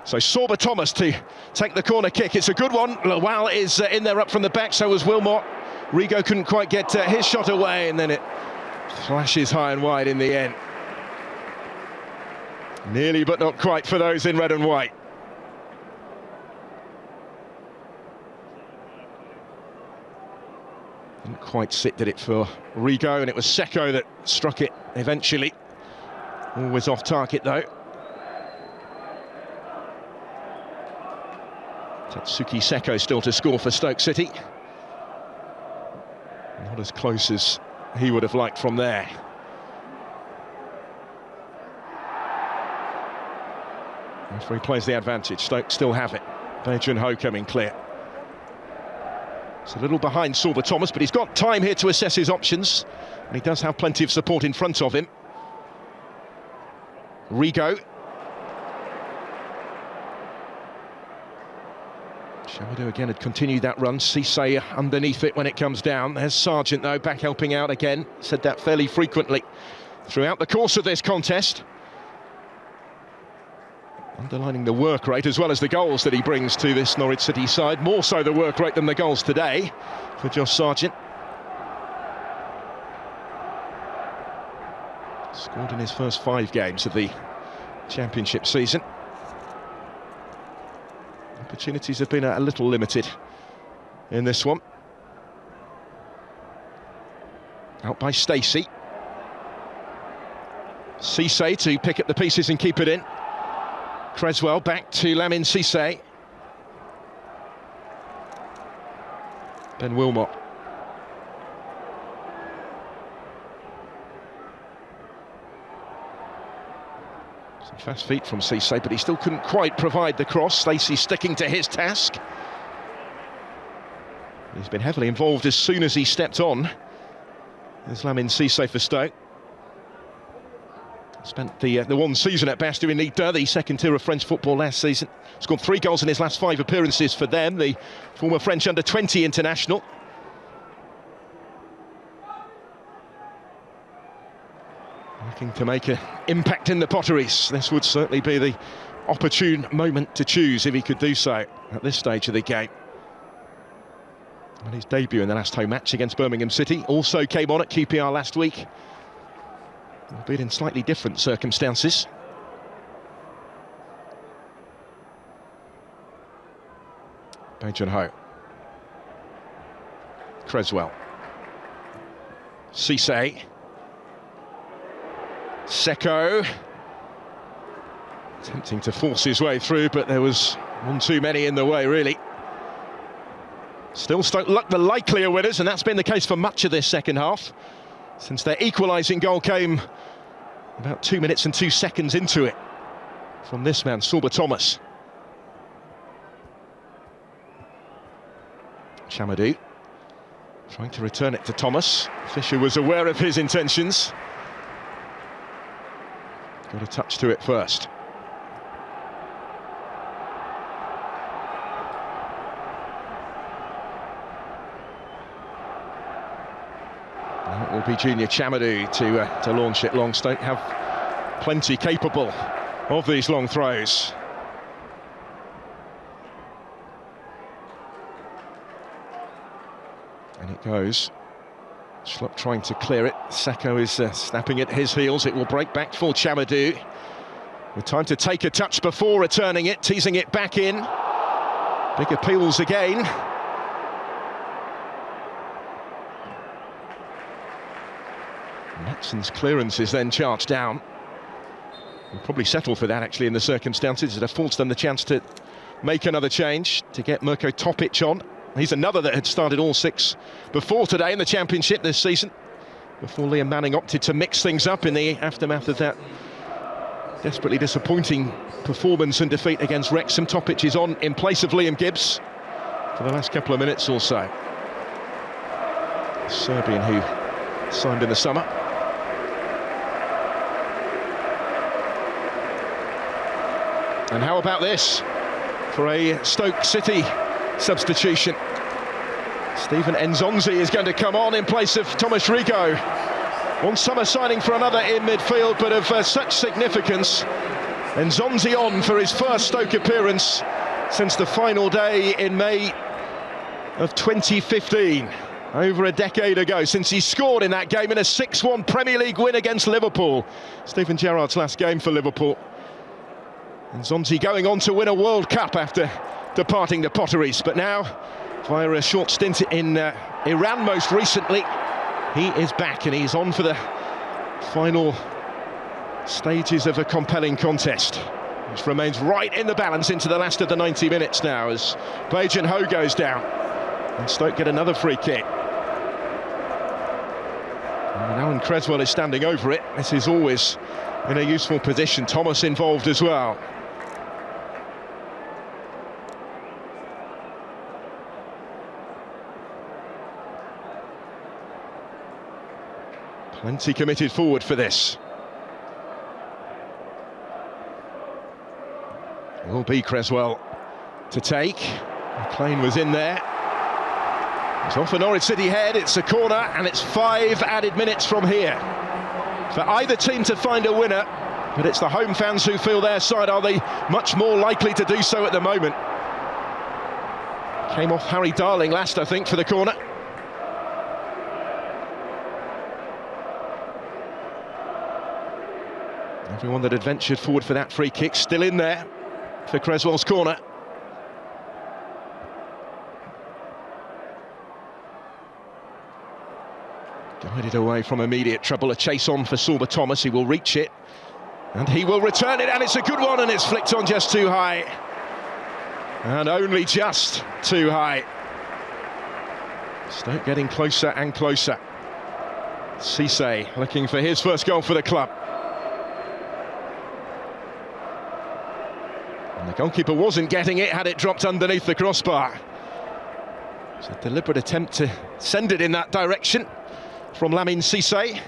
So Sorba Thomas to take the corner kick. It's a good one. Lawal is in there up from the back, so was Wilmot. Rigo couldn't quite get his shot away, and then it flashes high and wide in the end. Nearly but not quite for those in red and white. Didn't quite sit, did it, for Rigo, and it was Seko that struck it eventually. Always off target though. Tatsuki Seko still to score for Stoke City. Not as close as he would have liked from there. Referee plays the advantage. Stoke still have it. Bae Ho coming clear. It's a little behind Sorba Thomas, but he's got time here to assess his options. And he does have plenty of support in front of him. Rigo. Chamadou again had continued that run. Cisse underneath it when it comes down. There's Sargent though, back helping out again. Said that fairly frequently throughout the course of this contest. Underlining the work rate as well as the goals that he brings to this Norwich City side. More so the work rate than the goals today for Josh Sargent. Scored in his first 5 games of the Championship season. Opportunities have been a little limited in this one. Out by Stacey. Cisse to pick up the pieces and keep it in. Creswell back to Lamine Cisse. Ben Wilmot. Some fast feet from Cisse, but he still couldn't quite provide the cross. Stacey sticking to his task. He's been heavily involved as soon as he stepped on. There's Lamine Cisse for Stoke. Spent the one season at Bastia in Ligue 2, the second tier of French football last season. Scored 3 goals in his last 5 appearances for them, the former French under-20 international. Looking to make an impact in the Potteries. This would certainly be the opportune moment to choose if he could do so at this stage of the game. And his debut in the last home match against Birmingham City also came on at QPR last week, albeit in slightly different circumstances. Bae Ho. Creswell. Cisse. Seko. Attempting to force his way through, but there was one too many in the way, really. Still Stoke look the likelier winners, and that's been the case for much of this second half, since their equalising goal came about 2 minutes and 2 seconds into it from this man, Sorba Thomas. Chamadou trying to return it to Thomas. Fisher was aware of his intentions. Got a touch to it first. That will be Junior Chamadou to launch it long. Stoke have plenty capable of these long throws. And it goes Schlupp trying to clear it. Sacco is snapping at his heels. It will break back for Chamadou. With time to take a touch before returning it, teasing it back in. Big appeals again. Matson's clearance is then charged down. We'll probably settle for that, actually, in the circumstances. It affords them the chance to make another change, to get Mirko Topic on. He's another that had started all 6 before today in the Championship this season, before Liam Manning opted to mix things up in the aftermath of that desperately disappointing performance and defeat against Wrexham. Topic is on in place of Liam Gibbs for the last couple of minutes or so. The Serbian who signed in the summer. And how about this for a Stoke City substitution? Stephen Nzonzi is going to come on in place of Thomas Rigo. One summer signing for another in midfield, but of such significance. Nzonzi on for his first Stoke appearance since the final day in May of 2015. Over a decade ago, since he scored in that game in a 6-1 Premier League win against Liverpool. Steven Gerrard's last game for Liverpool. Nzonzi going on to win a World Cup after departing the Potteries, but now, via a short stint in Iran most recently, he is back and he's on for the final stages of a compelling contest, which remains right in the balance into the last of the 90 minutes now as Bajan Ho goes down and Stoke get another free kick. And Alan Creswell is standing over it. This is always in a useful position. Thomas involved as well. Plenty committed forward for this. It will be Creswell to take. McLean was in there. It's off a Norwich City head, it's a corner, and it's 5 added minutes from here for either team to find a winner, but it's the home fans who feel their side are they much more likely to do so at the moment. Came off Harry Darling last, I think, for the corner. Everyone that had ventured forward for that free kick still in there for Creswell's corner. Guided away from immediate trouble, a chase on for Sorba Thomas. He will reach it and he will return it, and it's a good one, and it's flicked on just too high, and only just too high. Stoke getting closer and closer. Cisse looking for his first goal for the club. And the goalkeeper wasn't getting it had it dropped underneath the crossbar. It's a deliberate attempt to send it in that direction from Lamine Cisse.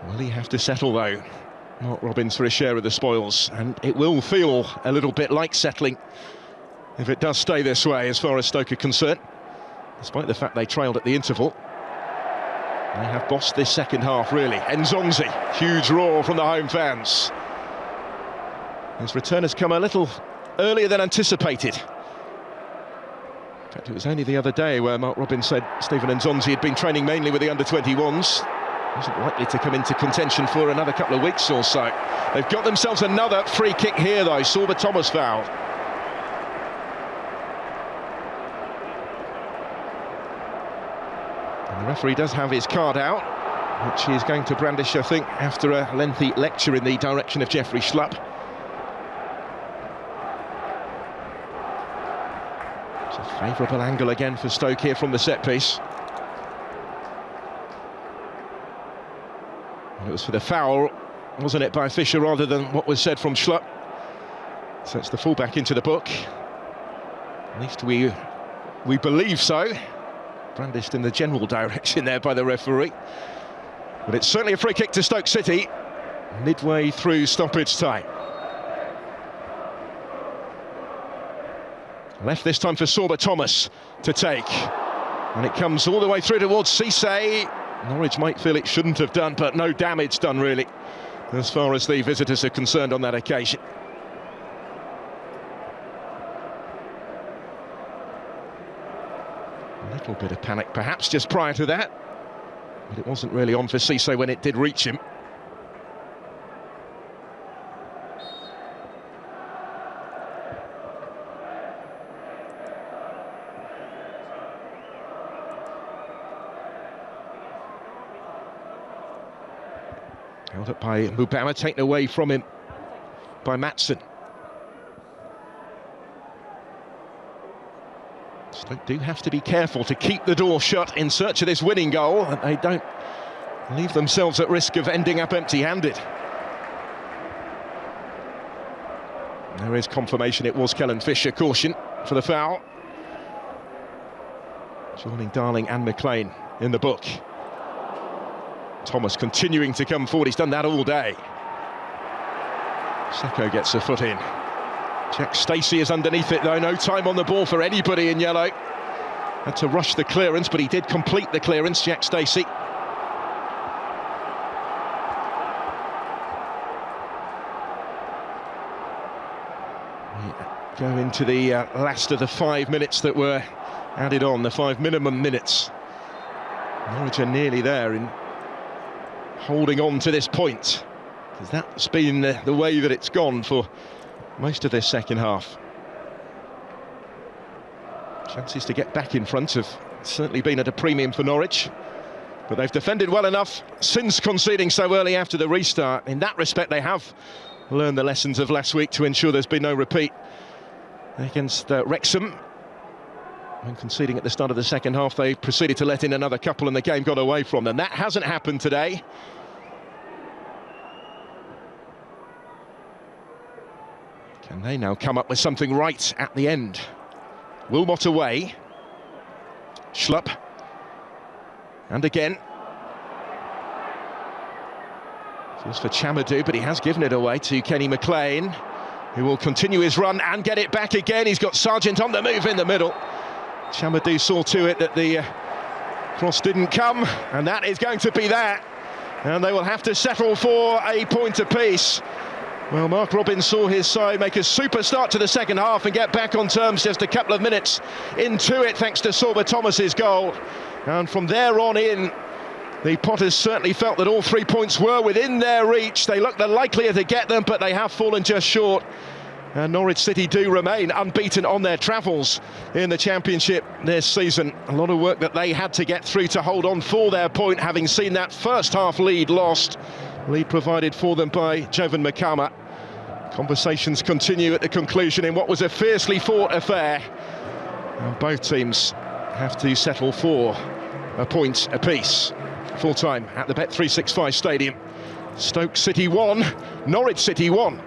Will he have to settle though, Mark Robins, for a share of the spoils? And it will feel a little bit like settling if it does stay this way as far as Stoke are concerned, despite the fact they trailed at the interval. They have bossed this second half, really. Nzonzi, huge roar from the home fans. His return has come a little earlier than anticipated. In fact, it was only the other day where Mark Robins said Stephen Nzonzi had been training mainly with the under-21s. Wasn't likely to come into contention for another couple of weeks or so. They've got themselves another free kick here, though. Sorba Thomas foul. And the referee does have his card out, which he is going to brandish, I think, after a lengthy lecture in the direction of Jeffrey Schlupp. It's a favourable angle again for Stoke here from the set piece. It was for the foul, wasn't it, by Fisher, rather than what was said from Schlupp. Sets the fullback into the book. At least we believe so. Brandished in the general direction there by the referee. But it's certainly a free kick to Stoke City, midway through stoppage time. Left this time for Sorba Thomas to take. And it comes all the way through towards Cisse. Norwich might feel it shouldn't have done, but no damage done really, as far as the visitors are concerned on that occasion. little bit of panic perhaps just prior to that, but it wasn't really on for Cisse when it did reach him. Held up by Mubama, taken away from him by Maatsen. Stoke do have to be careful to keep the door shut in search of this winning goal, and they don't leave themselves at risk of ending up empty-handed. There is confirmation it was Kellen Fisher. Caution for the foul. Joining Darling and McLean in the book. Thomas continuing to come forward, he's done that all day. Seko gets a foot in. Jack Stacey is underneath it though, no time on the ball for anybody in yellow. Had to rush the clearance, but he did complete the clearance, Jack Stacey. We go into the last of the 5 minutes that were added on, the 5 minimum minutes. Norwich are nearly there in holding on to this point, because that's been the way that it's gone for most of this second half. Chances to get back in front have certainly been at a premium for Norwich, but they've defended well enough since conceding so early after the restart. In that respect, they have learned the lessons of last week to ensure there's been no repeat against Wrexham. When conceding at the start of the second half, they proceeded to let in another couple and the game got away from them. That hasn't happened today. Can they now come up with something right at the end? Wilmot away. Schlupp. And again. Just for Chamadou, but he has given it away to Kenny McLean, who will continue his run and get it back again. He's got Sargent on the move in the middle. Chamadou saw to it that the cross didn't come, and that is going to be that. And they will have to settle for a point apiece. Well, Mark Robins saw his side make a super start to the second half and get back on terms just a couple of minutes into it, thanks to Sorba Thomas's goal. And from there on in, the Potters certainly felt that all 3 points were within their reach. They looked the likelier to get them, but they have fallen just short. And Norwich City do remain unbeaten on their travels in the Championship this season. A lot of work that they had to get through to hold on for their point, having seen that first half lead lost. Lead provided for them by Jovan Makama. Conversations continue at the conclusion in what was a fiercely fought affair. And both teams have to settle for a point apiece. Full time at the Bet365 Stadium. Stoke City 1, Norwich City 1.